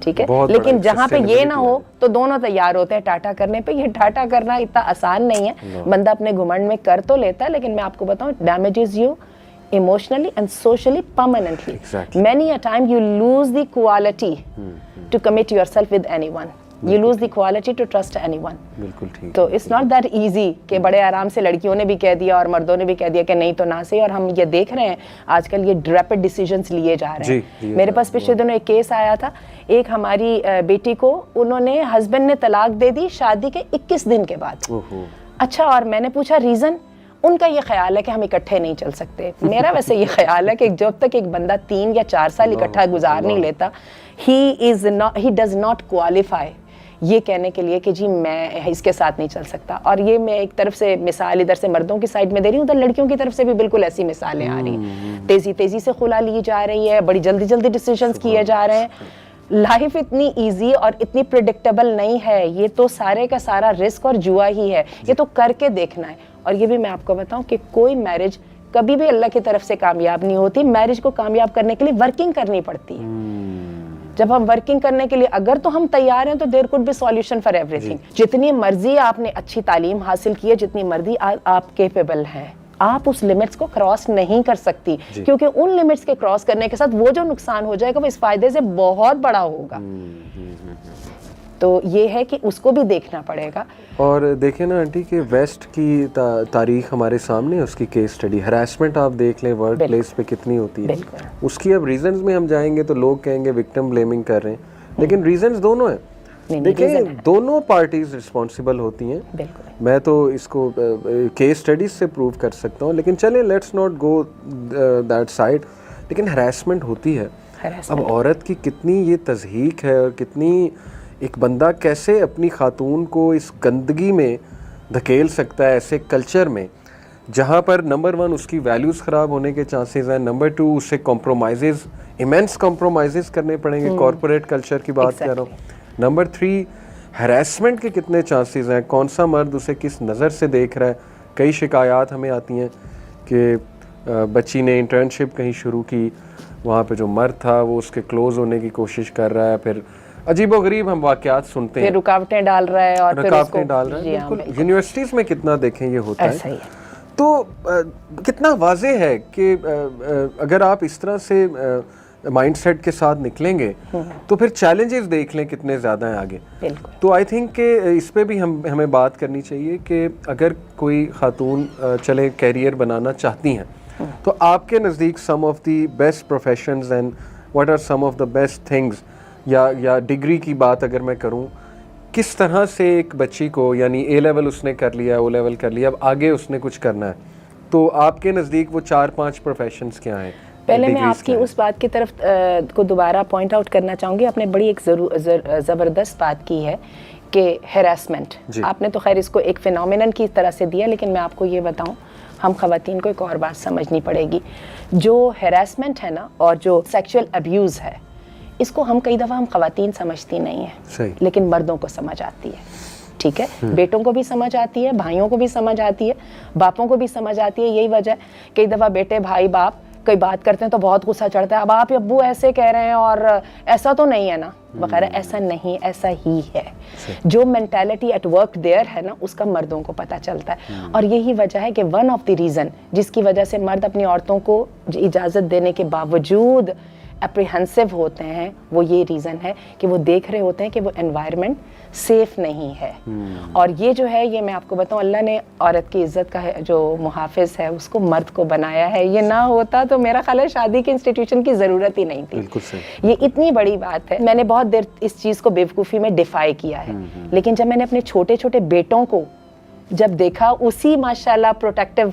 ٹھیک ہے. بہت لیکن بڑا جہاں پہ یہ نہ ہو sustainability تو دونوں تیار ہوتے ہیں ٹاٹا کرنے پہ. یہ ٹاٹا کرنا اتنا آسان نہیں ہے, بندہ اپنے گھمنڈ میں کر تو لیتا ہے, لیکن میں آپ کو بتاؤں damages you emotionally and socially permanently. Exactly. Many a time you lose the quality to commit yourself with anyone. You lose the quality to trust anyone. بالکل ٹھیک. تو it's not that easy کہ بڑے آرام سے لڑکیوں نے بھی کہہ دیا اور مردوں نے بھی کہہ دیا کہ نہیں تو نہ صحیح. اور ہم یہ دیکھ رہے ہیں آج کل یہ ریپڈ ڈیسیجنس لیے جا رہے ہیں. میرے پاس پچھلے دنوں ایک کیس آیا تھا, ایک ہماری بیٹی کو انہوں نے ہسبینڈ نے طلاق دے دی شادی کے 21 دن کے بعد. اچھا, اور میں نے پوچھا ریزن, ان کا یہ خیال ہے کہ ہم اکٹھے نہیں چل سکتے. میرا ویسے یہ خیال ہے کہ جب تک ایک بندہ 3 یا 4 سال اکٹھا گزار نہیں لیتا, he does not qualify یہ کہنے کے لیے کہ جی میں اس کے ساتھ نہیں چل سکتا. اور یہ میں ایک طرف سے مثال ادھر سے مردوں کی سائڈ میں دے رہی ہوں, ادھر لڑکیوں کی طرف سے بھی بالکل ایسی مثالیں آ رہی ہیں. تیزی سے خلا لی جا رہی ہے, بڑی جلدی ڈیسیژنز کیے جا رہے ہیں. لائف اتنی ایزی اور اتنی پریڈکٹیبل نہیں ہے, یہ تو سارے کا سارا رسک اور جوا ہی ہے. یہ تو کر کے دیکھنا ہے. اور یہ بھی میں آپ کو بتاؤں کہ کوئی میرج کبھی بھی اللہ کی طرف سے کامیاب نہیں ہوتی. میرج کو کامیاب کرنے کے لیے ورکنگ کرنی پڑتی ہے. جب ہم ورکنگ کرنے کے لیے اگر تو ہم تیار ہیں تو there could be solution for everything. جتنی مرضی آپ نے اچھی تعلیم حاصل کی ہے, جتنی مرضی آپ کیپیبل ہیں, آپ اس لمٹس کو کراس نہیں کر سکتی, کیونکہ ان لمٹس کے کراس کرنے کے ساتھ وہ جو نقصان ہو جائے گا وہ اس فائدے سے بہت بڑا ہوگا. تو یہ ہے کہ اس کو بھی دیکھنا پڑے گا. اور دیکھیں نا آنٹی کہ ویسٹ کی تاریخ ہمارے سامنے, اس کی کیس اسٹڈی, ہراسمنٹ آپ دیکھ لیں ورک پلیس پہ کتنی ہوتی ہے. اس کی اب ریزنز میں ہم جائیں گے تو لوگ کہیں گے وکٹم بلیمنگ کر رہے ہیں, لیکن ریزنز دونوں ہیں. دیکھیں دونوں پارٹیز رسپانسبل ہوتی ہیں. میں تو اس کو کیس اسٹڈیز سے پروو کر سکتا ہوں, لیکن چلیں let's not go that side. لیکن ہراسمنٹ ہوتی ہے. اب عورت کی کتنی یہ تضحیک ہے, اور کتنی ایک بندہ کیسے اپنی خاتون کو اس گندگی میں دھکیل سکتا ہے ایسے کلچر میں جہاں پر نمبر 1 اس کی ویلیوز خراب ہونے کے چانسز ہیں, نمبر 2 اسے کمپرومائزز, ایمنس کمپرومائزز کرنے پڑیں گے. کارپوریٹ کلچر کی بات کر رہا ہوں. نمبر 3 ہراسمنٹ کے کتنے چانسز ہیں, کون سا مرد اسے کس نظر سے دیکھ رہا ہے. کئی شکایات ہمیں آتی ہیں کہ بچی نے انٹرنشپ کہیں شروع کی, وہاں پہ جو مرد تھا وہ اس کے کلوز ہونے کی کوشش کر رہا ہے, پھر عجیب و غریب ہم واقعات سنتے ہیں, رکاوٹیں ڈال رہا ہے اور رکاوٹیں ڈال رہا ہے. بالکل یونیورسٹیز میں کتنا دیکھیں یہ ہوتا ہے. تو کتنا واضح ہے کہ اگر آپ اس طرح سے مائنڈ سیٹ کے ساتھ نکلیں گے تو پھر چیلنجز دیکھ لیں کتنے زیادہ ہیں آگے. تو آئی تھنک کہ اس پہ بھی ہمیں بات کرنی چاہیے کہ اگر کوئی خاتون چلے کیریئر بنانا چاہتی ہیں تو آپ کے نزدیک some of the best professions and what are some of the best things, یا ڈگری کی بات اگر میں کروں, کس طرح سے ایک بچی کو, یعنی اے لیول اس نے کر لیا, او لیول کر لیا, اب آگے اس نے کچھ کرنا ہے, تو آپ کے نزدیک وہ 4-5 پروفیشنز کیا ہیں؟ پہلے میں آپ کی اس بات کی طرف کو دوبارہ پوائنٹ آؤٹ کرنا چاہوں گی. آپ نے بڑی ایک زبردست بات کی ہے کہ ہیراسمنٹ, آپ نے تو خیر اس کو ایک فینومینن کی طرح سے دیا, لیکن میں آپ کو یہ بتاؤں ہم خواتین کو ایک اور بات سمجھنی پڑے گی. جو ہیراسمنٹ ہے نا اور جو سیکشل ابیوز ہے, اس کو ہم کئی دفعہ ہم خواتین سمجھتی نہیں ہیں, لیکن مردوں کو سمجھ آتی ہے. ٹھیک ہے, بیٹوں کو بھی سمجھ آتی ہے, بھائیوں کو بھی سمجھ آتی ہے, باپوں کو بھی سمجھ آتی ہے. یہی وجہ ہے کئی دفعہ بیٹے بھائی باپ کوئی بات کرتے ہیں تو بہت غصہ چڑھتا ہے, اب آپ ابو ایسے کہہ رہے ہیں اور ایسا تو نہیں ہے نا وغیرہ. ایسا نہیں, ایسا ہی ہے. جو مینٹالٹی ایٹ ورک دیئر ہے نا اس کا مردوں کو پتہ چلتا ہے. اور یہی وجہ ہے کہ ون آف دی ریزن جس کی وجہ سے مرد اپنی عورتوں کو اجازت دینے کے باوجود اپریہنسو ہوتے ہیں, وہ یہ ریزن ہے کہ وہ دیکھ رہے ہوتے ہیں کہ وہ انوائرمنٹ سیف نہیں ہے. اور یہ جو ہے, یہ میں آپ کو بتاؤں, اللہ نے عورت کی عزت کا جو محافظ ہے اس کو مرد کو بنایا ہے. یہ نہ ہوتا تو میرا خیال ہے شادی کے انسٹیٹیوشن کی ضرورت ہی نہیں تھی. یہ اتنی بڑی بات ہے. میں نے بہت دیر اس چیز کو بیوقوفی میں ڈیفائی کیا ہے, لیکن جب میں نے اپنے چھوٹے چھوٹے بیٹوں کو جب دیکھا اسی ماشاءاللہ پروٹیکٹیو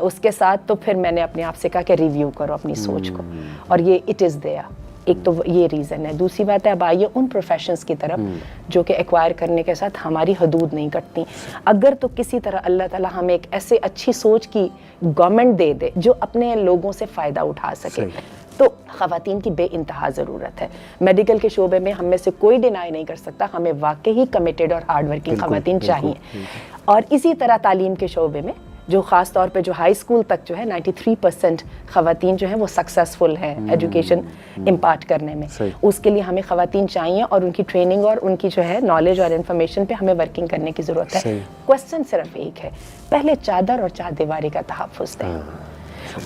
اس کے ساتھ, تو پھر میں نے اپنے آپ سے کہا کہ ریویو کرو اپنی سوچ کو. اور یہ اٹ از دیئر. ایک تو یہ ریزن ہے. دوسری بات ہے, اب آئیے ان پروفیشنز کی طرف جو کہ ایکوائر کرنے کے ساتھ ہماری حدود نہیں کٹتی. اگر تو کسی طرح اللہ تعالیٰ ہمیں ایک ایسے اچھی سوچ کی گورنمنٹ دے دے جو اپنے لوگوں سے فائدہ اٹھا سکے, تو خواتین کی بے انتہا ضرورت ہے. میڈیکل کے شعبے میں ہم میں سے کوئی ڈینائی نہیں کر سکتا, ہمیں واقعی کمیٹڈ اور ہارڈ ورکنگ خواتین چاہیے. اور اسی طرح تعلیم کے شعبے میں جو خاص طور پہ جو ہائی اسکول تک جو ہے 93% خواتین جو ہیں وہ سکسیزفل ہیں ایجوکیشن امپارٹ کرنے میں. اس کے لیے ہمیں خواتین چاہیے اور ان کی ٹریننگ اور ان کی جو ہے نالج اور انفارمیشن پہ ہمیں ورکنگ کرنے کی ضرورت ہے. کوسچن صرف ایک ہے, پہلے چادر اور چار دیواری کا تحفظ دیں,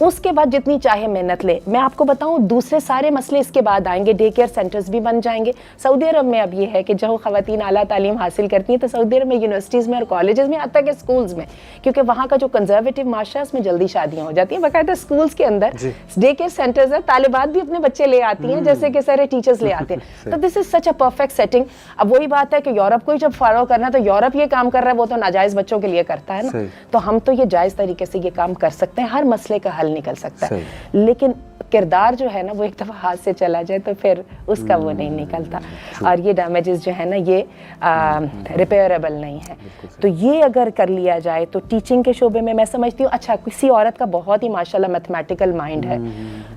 اس کے بعد جتنی چاہے محنت لے. میں آپ کو بتاؤں دوسرے سارے مسئلے اس کے بعد آئیں گے, ڈے کیئر سینٹرز بھی بن جائیں گے. سعودی عرب میں اب یہ ہے کہ جو خواتین اعلیٰ تعلیم حاصل کرتی ہیں تو سعودی عرب میں یونیورسٹیز میں اور کالجز میں, حتیٰ کہ اسکولز میں, کیونکہ وہاں کا جو کنزرویٹو معاشرہ ہے اس میں جلدی شادیاں ہو جاتی ہیں. باقاعدہ اسکولز کے اندر ڈے کیئر سینٹرز ہیں, طالبات بھی اپنے بچے لے آتی ہیں جیسے کہ سارے ٹیچرز لے آتے ہیں. تو دس از سچ اے پرفیکٹ سیٹنگ. اب وہی بات ہے کہ یورپ کو ہی جب فالو کرنا ہے تو یورپ یہ کام کر رہا ہے, وہ تو ناجائز بچوں کے لیے کرتا ہے نا, تو ہم تو یہ جائز طریقے سے یہ کام کر سکتے ہیں, ہر مسئلے کا حل نکل سکتا ہے. لیکن کردار جو ہے نا وہ ایک دفعہ ہاتھ سے چلا جائے تو پھر اس کا وہ نہیں نکلتا, اور یہ ڈیمیجز جو ہے نا یہ ریپیئربل نہیں ہے. تو یہ اگر کر لیا جائے تو ٹیچنگ کے شعبے میں سمجھتی ہوں اچھا کسی عورت کا بہت ہی ماشاءاللہ میتھمیٹیکل مائنڈ ہے,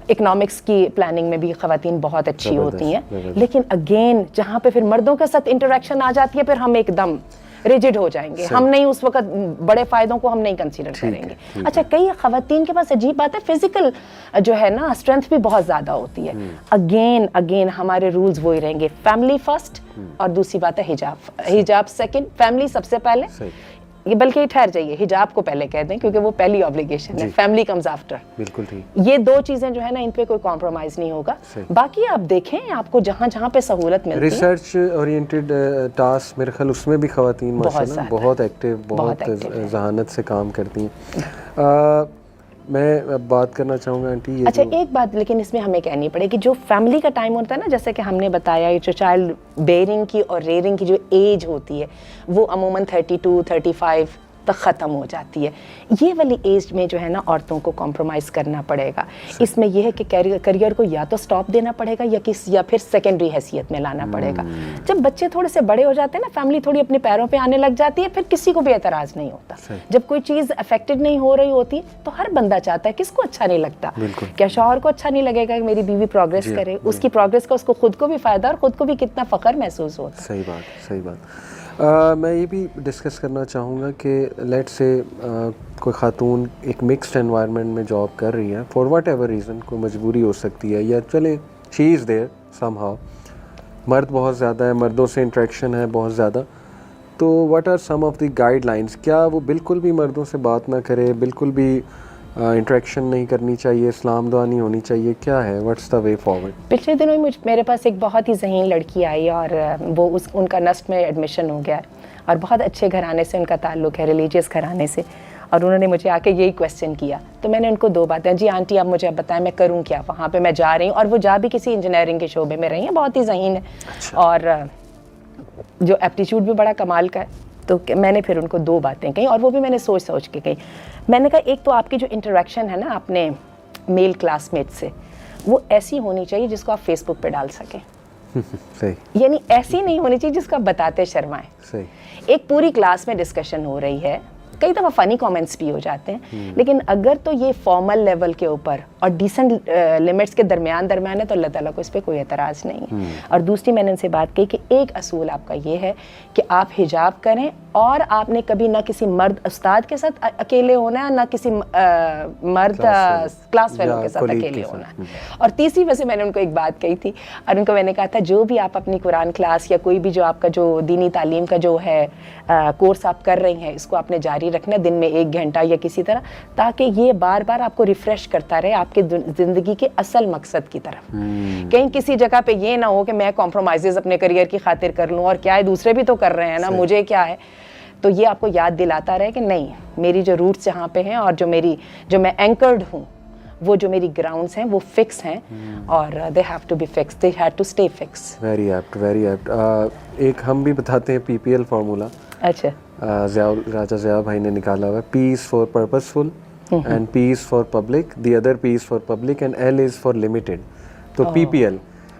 اکنامکس کی پلاننگ میں بھی خواتین بہت اچھی ہوتی ہیں, لیکن اگین جہاں پہ پھر مردوں کے ساتھ انٹریکشن آ جاتی ہے پھر ہم ایک دم ریجڈ ہو جائیں گے, ہم نہیں اس وقت بڑے فائدوں کو ہم نہیں کنسیڈر کریں گے. اچھا کئی خواتین کے پاس عجیب بات ہے فزیکل جو ہے نا اسٹرینتھ بھی بہت زیادہ ہوتی ہے. اگین ہمارے رولز وہی رہیں گے, فیملی فرسٹ, اور دوسری بات ہے حجاب سیکنڈ, فیملی سب سے پہلے, یہ بلکہ ٹھہر جائیے حجاب کو پہلے کہہ دیں کیونکہ وہ پہلی آبلیگیشن ہے, فیملی کمز آفٹر. بالکل ٹھیک, یہ دو چیزیں جو ہے نا ان پہ کوئی کمپرومائز نہیں ہوگا. باقی آپ دیکھیں آپ کو جہاں جہاں پہ سہولت ملتی ہے, ریسرچ اورینٹڈ ٹاسک میرے خیال اس میں بھی خواتین ماشاءاللہ بہت ایکٹیو, بہت ذہانت سے کام کرتی ہیں. میں بات کرنا چاہوں گا آنٹی, اچھا ایک بات لیکن اس میں ہمیں کہنی پڑے کہ جو فیملی کا ٹائم ہوتا ہے نا, جیسے کہ ہم نے بتایا جو چائلڈ بیئرنگ کی اور ریئرنگ کی جو ایج ہوتی ہے وہ عموماً 32-35 تک ختم ہو جاتی ہے. یہ والی ایج میں جو ہے نا عورتوں کو کمپرومائز کرنا پڑے گا. اس میں یہ ہے کہ کیریئر کو یا تو سٹاپ دینا پڑے گا یا پھر سیکنڈری حیثیت میں لانا پڑے گا. جب بچے تھوڑے سے بڑے ہو جاتے ہیں نا, فیملی تھوڑی اپنے پیروں پہ آنے لگ جاتی ہے, پھر کسی کو بھی اعتراض نہیں ہوتا. جب کوئی چیز افیکٹڈ نہیں ہو رہی ہوتی تو ہر بندہ چاہتا ہے, کس کو اچھا نہیں لگتا, کیا شوہر کو اچھا نہیں لگے گا کہ میری بیوی پروگریس کرے, اس کی پروگریس کا اس کو خود کو بھی فائدہ اور خود کو بھی کتنا فخر محسوس ہوتا. صحیح بات. میں یہ بھی ڈسکس کرنا چاہوں گا کہ لیٹ سے کوئی خاتون ایک مکسڈ انوائرمنٹ میں جاب کر رہی ہے, فار واٹ ایور ریزن, کوئی مجبوری ہو سکتی ہے یا چلیں شی از دیئر سم ہاؤ, مرد بہت زیادہ ہے, مردوں سے انٹریکشن ہے بہت زیادہ, تو what are some of the guidelines. کیا وہ بالکل بھی مردوں سے بات نہ کرے, بالکل بھی انٹریکشن نہیں کرنی چاہیے, اسلام دعا نہیں ہونی چاہیے, کیا ہے واٹس دا وے فارورڈ؟ پچھلے دنوں میں میرے پاس ایک بہت ہی ذہین لڑکی آئی اور وہ ان کا نسٹ میں ایڈمیشن ہو گیا اور بہت اچھے گھرانے سے ان کا تعلق ہے, ریلیجیس گھرانے سے, اور انہوں نے مجھے آ کے یہی کویسچن کیا. تو میں نے ان کو دو باتیں, جی آنٹی آپ مجھے بتائیں میں کروں کیا, وہاں پہ میں جا رہی ہوں, اور وہ جا بھی کسی انجینئرنگ کے شعبے میں رہی ہیں, بہت ہی ذہین ہے اور جو ایپٹیچیوڈ بھی بڑا کمال کا ہے. تو میں نے پھر ان کو دو باتیں کہیں, اور وہ بھی میں نے سوچ کے کہیں. میں نے کہا ایک تو آپ کی جو انٹریکشن ہے نا اپنے میل کلاس میٹ سے, وہ ایسی ہونی چاہیے جس کو آپ فیس بک پہ ڈال سکیں, یعنی ایسی نہیں ہونی چاہیے جس کو آپ بتاتے شرمائیں. ایک پوری کلاس میں ڈسکشن ہو رہی ہے, کئی دفعہ فنی کامنٹس بھی ہو جاتے ہیں, لیکن اگر تو یہ فارمل لیول کے اوپر اور ڈیسنٹ لمٹس کے درمیان ہے تو اللہ تعالیٰ کو اس پہ کوئی اعتراض نہیں ہے. اور دوسری میں نے ان سے بات کہی کہ ایک اصول آپ کا یہ ہے کہ آپ حجاب کریں, اور آپ نے کبھی نہ کسی مرد استاد کے ساتھ اکیلے ہونا ہے, نہ کسی مرد کلاس فیلو کے ساتھ اکیلے ہونا ہے. اور تیسری وجہ میں نے ان کو ایک بات کہی تھی, اور ان کو میں نے کہا تھا جو بھی آپ اپنی قرآن کلاس یا کوئی بھی جو آپ کا جو دینی تعلیم کا جو ہے کورس آپ کر رہی ہیں, اس کو آپ نے جاری رکھنا دن میں 1 گھنٹہ یا کسی طرح, تاکہ یہ بار بار آپ کو ریفریش کرتا رہے آپ کے زندگی کے اصل مقصد کی طرف. کہیں کسی جگہ پہ یہ نہ ہو کہ میں کمپرومائزز اپنے کریئر کی خاطر کر لوں, اور کیا ہے دوسرے بھی تو کر رہے ہیں نا, مجھے کیا ہے. تو یہ آپ کو یاد دلاتا رہے کہ نہیں, میری جو روٹس جہاں پہ ہیں اور جو میں اینکرڈ ہوں, وہ جو میری گراؤنڈس ہیں وہ فکس ہیں, اور they have to be fix, they had to stay fix. Very apt, very apt. ایک ہم بھی بتاتے ہیں PPL فارمولا. اچھا, راجا ضیاء بھائی نے نکالا ہوا ہے, P is for purposeful and P is for public, the other P is for public and L is for limited. تو PPL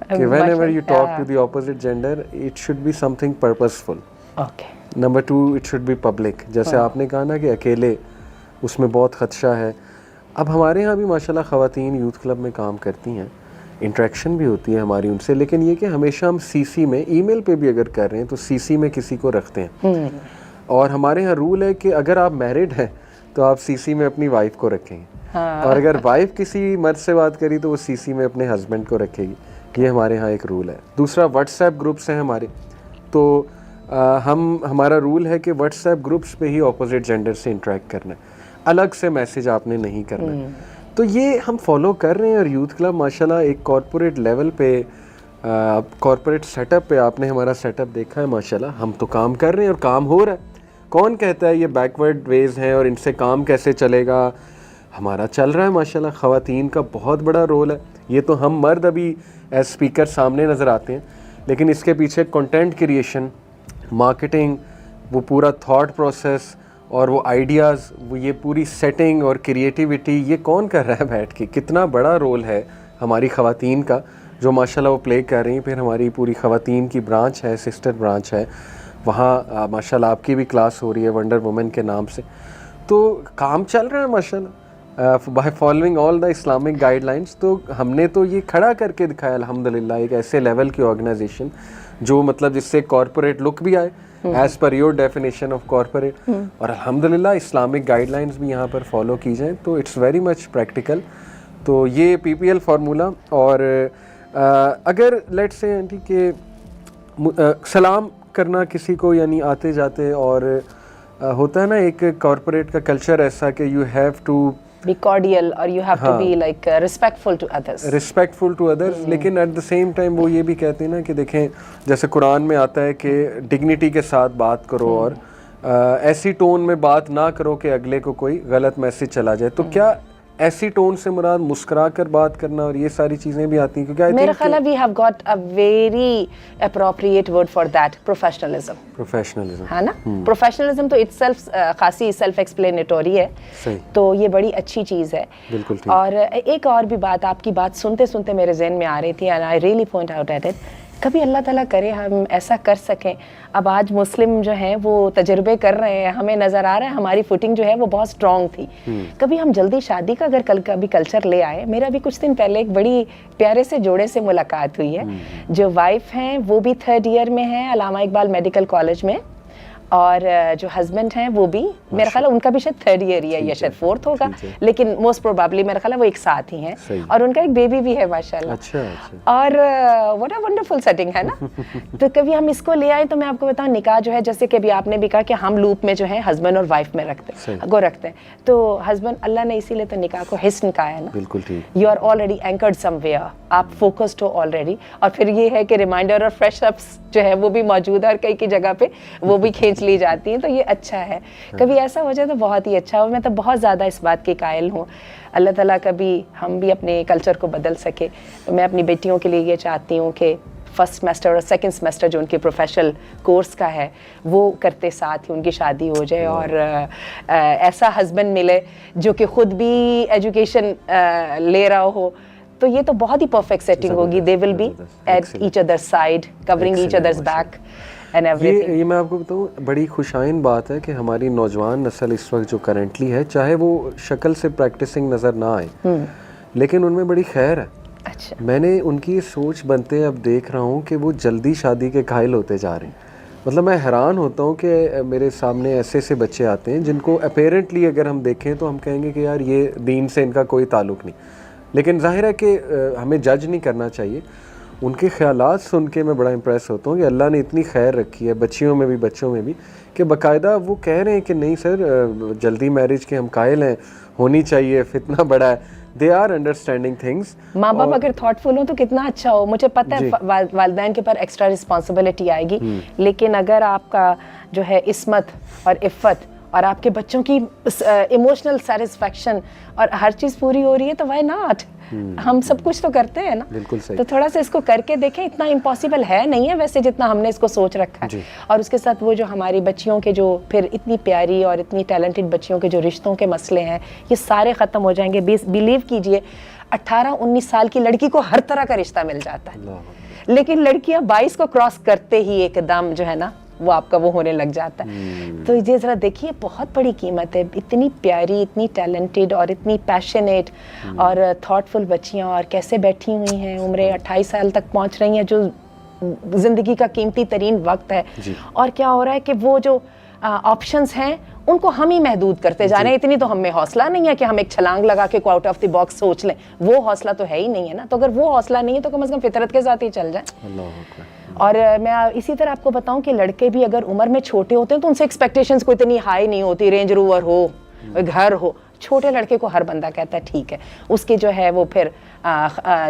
کہ whenever you talk to the opposite gender it should be something purposeful. Okay. Number 2 it should be public. جیسے آپ نے کہا نا کہ اکیلے اس میں بہت خدشہ ہے. اب ہمارے ہاں بھی ماشاءاللہ خواتین یوتھ کلب میں کام کرتی ہیں, انٹریکشن بھی ہوتی ہے ہماری ان سے, لیکن یہ کہ ہمیشہ ہم CC میں, ای میل پہ بھی اگر کر رہے ہیں تو CC میں کسی کو رکھتے ہیں. اور ہمارے ہاں رول ہے کہ اگر آپ میرڈ ہیں تو آپ سی سی میں اپنی وائف کو رکھیں گے, اور اگر وائف کسی مرد سے بات کری تو وہ سی سی میں اپنے ہسبینڈ کو رکھے گی. یہ ہمارے ہاں ایک رول ہے. دوسرا واٹس ایپ گروپس ہیں ہمارے, تو ہمارا رول ہے کہ واٹس ایپ گروپس پہ ہی اپوزٹ جینڈر سے انٹریکٹ کرنا ہے, الگ سے میسج آپ نے نہیں کرنا. تو یہ ہم فالو کر رہے ہیں, اور یوتھ کلب ماشاءاللہ ایک کارپوریٹ لیول پہ, کارپوریٹ سیٹ اپ پہ آپ نے ہمارا سیٹ اپ دیکھا ہے ماشاءاللہ, ہم تو کام کر رہے ہیں اور کام ہو رہا ہے. کون کہتا ہے یہ بیکورڈ ویز ہیں اور ان سے کام کیسے چلے گا؟ ہمارا چل رہا ہے ماشاءاللہ. خواتین کا بہت بڑا رول ہے. یہ تو ہم مرد ابھی ایز اسپیکر سامنے نظر آتے ہیں, لیکن اس کے پیچھے کنٹینٹ کریشن, مارکیٹنگ, وہ پورا تھاٹ پروسیس اور وہ آئیڈیاز, وہ یہ پوری سیٹنگ اور کریٹیوٹی, یہ کون کر رہا ہے بیٹھ کے؟ کتنا بڑا رول ہے ہماری خواتین کا جو ماشاءاللہ وہ پلے کر رہی ہیں. پھر ہماری پوری خواتین کی برانچ ہے, سسٹر برانچ ہے, وہاں ماشاءاللہ آپ کی بھی کلاس ہو رہی ہے ونڈر وومن کے نام سے. تو کام چل رہا ہے ماشاءاللہ by following all the Islamic guide lines. تو ہم نے تو یہ کھڑا کر کے دکھایا الحمدللہ, ایک ایسے لیول کی آرگنائزیشن جو مطلب جس سے کارپوریٹ لک بھی آئے as per your definition of corporate, اور الحمدللہ اسلامک گائیڈ لائنس بھی یہاں پر فالو کی جائیں. تو اٹس ویری مچ پریکٹیکل. تو یہ پی پی ایل فارمولا. اور اگر لیٹ سے آنٹی کہ سلام کرنا کسی کو, یعنی آتے جاتے, اور ہوتا ہے نا ایک کارپوریٹ کا کلچر ایسا کہ you have to be cordial or you have to be like respectful to others. لیکن ایٹ دا سیم ٹائم وہ یہ بھی کہتے ہیں نا کہ دیکھیں جیسے قرآن میں آتا ہے کہ ڈگنیٹی کے ساتھ بات کرو, اور ایسی ٹون میں بات نہ کرو کہ اگلے کو کوئی غلط میسج چلا جائے. تو کیا ایسی ٹون سے مراد مسکرا کر بات کرنا اور یہ ساری چیزیں بھی آتی ہیں؟ کیونکہ میرا خیال ہے we have got a very appropriate word for that, professionalism ہے نا. professionalism تو itself خاصی self explanatory ہے, تو یہ بڑی اچھی چیز ہے. بالکل. اور ایک اور بھی بات, آپ کی بات سنتے سنتے میرے ذہن میں آ رہی تھی, and I really point out at it, کبھی اللہ تعالیٰ کرے ہم ایسا کر سکیں. اب آج مسلم جو ہیں وہ تجربے کر رہے ہیں, ہمیں نظر آ رہا ہے ہماری فوٹنگ جو ہے وہ بہت اسٹرانگ تھی. کبھی ہم جلدی شادی کا اگر کبھی کلچر لے آئے. میرا بھی کچھ دن پہلے ایک بڑی پیارے سے جوڑے سے ملاقات ہوئی ہے, جو وائف ہیں وہ بھی 3rd ایئر میں ہیں علامہ اقبال میڈیکل کالج میں, اور جو ہسبینڈ ہیں وہ بھی میرا خیال ہے ان کا بھی شاید 3rd ایئر ہی ہے یا شاید 4th ہوگا, لیکن موسٹ پروبیبلی میرا خیال ہے وہ ایک ساتھ ہی ہیں, اور ان کا ایک بیبی بھی ہے ماشاءاللہ. اور واٹ اے ونڈرفل سیٹنگ ہے نا. تو کبھی ہم اس کو لے آئے تو میں آپ کو بتاؤں, نکاح جو ہے جیسے کہ ابھی آپ نے بھی کہا کہ ہم لوپ میں جو ہے ہسبینڈ اور وائف میں رکھتے ہیں, تو ہسبینڈ اللہ نے اسی لیے تو نکاح کو حصن کہا ہے نا. بالکل ٹھیک. You are already anchored somewhere, آپ فوکسڈ ہو آلریڈی. اور پھر یہ ہے کہ ریمائنڈر اور فریش اپس جو ہے وہ بھی موجود ہے, اور کئی کی جگہ پہ وہ بھی کھینچ لی جاتی ہیں, تو یہ اچھا ہے. کبھی ایسا ہو جائے تو بہت ہی اچھا ہو. میں تو بہت زیادہ اس بات کی قائل ہوں, اللہ تعالیٰ کبھی ہم بھی اپنے کلچر کو بدل سکے. میں اپنی بیٹیوں کے لیے یہ چاہتی ہوں کہ 1st سیمسٹر اور 2nd سیمسٹر جو ان کے پروفیشنل کورس کا ہے وہ کرتے ساتھ ہی ان کی شادی ہو جائے, اور ایسا ہسبینڈ ملے جو کہ خود بھی ایجوکیشن لے رہا ہو. تو یہ تو بہت ہی پرفیکٹ سیٹنگ ہوگی. They will be at each other's side, covering each other's back and everything. یہ میں آپ کو بتاؤں, بڑی خوشائن بات ہے کہ ہماری نوجوان نسل اس وقت جو کرنٹلی ہے, چاہے وہ شکل سے پریکٹسنگ نظر نہ آئے, لیکن ان میں بڑی خیر ہے. اچھا. میں نے ان کی سوچ بنتے اب دیکھ رہا ہوں کہ وہ جلدی شادی کے قائل ہوتے جا رہے ہیں. مطلب میں حیران ہوتا ہوں کہ میرے سامنے ایسے ایسے بچے آتے ہیں جن کو اپیرنٹلی اگر ہم دیکھیں تو ہم کہیں گے کہ یار یہ دین سے ان کا کوئی تعلق نہیں, لیکن ظاہر ہے کہ ہمیں جج نہیں کرنا چاہیے. ان کے خیالات سن کے میں بڑا امپریس ہوتا ہوں کہ اللہ نے اتنی خیر رکھی ہے بچیوں میں بھی بچوں میں بھی, کہ باقاعدہ وہ کہہ رہے ہیں کہ نہیں سر جلدی میرج کے ہم قائل ہیں, ہونی چاہیے, فتنہ بڑا ہے. They are understanding things. ماں باپ اگر تھاٹ فل ہوں تو کتنا اچھا ہو. مجھے پتہ ہے والدین کے پر ایکسٹرا رسپانسبلٹی آئے گی, لیکن اگر آپ کا جو ہے عصمت اور عفت اور آپ کے بچوں کی ایموشنل سیٹسفیکشن اور ہر چیز پوری ہو رہی ہے تو وائی ناٹ. ہم سب کچھ تو کرتے ہیں نا. بالکل صحیح. تو تھوڑا سا اس کو کر کے دیکھیں. اتنا امپاسبل ہے نہیں ہے ویسے جتنا ہم نے اس کو سوچ رکھا ہے. اور اس کے ساتھ وہ جو ہماری بچیوں کے جو پھر اتنی پیاری اور اتنی ٹیلنٹڈ بچیوں کے جو رشتوں کے مسئلے ہیں, یہ سارے ختم ہو جائیں گے. بلیو کیجئے 18-19 سال کی لڑکی کو ہر طرح کا رشتہ مل جاتا ہے, لیکن لڑکیاں 22 کو کراس کرتے ہی ایک دم جو ہے نا وہ آپ کا وہ ہونے لگ جاتا ہے. تو یہ ذرا دیکھیے, بہت بڑی قیمت ہے. اتنی پیاری, اتنی ٹیلنٹڈ اور اتنی پیشنیٹ اور تھاٹ فل بچیاں, اور کیسے بیٹھی ہوئی ہیں, عمریں 28 سال تک پہنچ رہی ہیں جو زندگی کا قیمتی ترین وقت ہے. اور کیا ہو رہا ہے کہ وہ جو آپشنز ہیں ان کو ہم ہی محدود کرتے جا رہے ہیں. اتنی تو ہم میں حوصلہ نہیں ہے کہ ہم ایک چھلانگ لگا کے کو آؤٹ آف دی باکس سوچ لیں. وہ حوصلہ تو ہے ہی نہیں ہے نا. تو اگر وہ حوصلہ نہیں ہے تو کم از کم فطرت کے ساتھ ہی چل جائیں. اور میں اسی طرح آپ کو بتاؤں کہ لڑکے بھی اگر عمر میں چھوٹے ہوتے ہیں تو ان سے ایکسپیکٹیشنز کوئی اتنی ہائی نہیں ہوتی. رینج روور ہو, گھر ہو, چھوٹے لڑکے کو ہر بندہ کہتا ہے ٹھیک ہے, اس کے جو ہے وہ پھر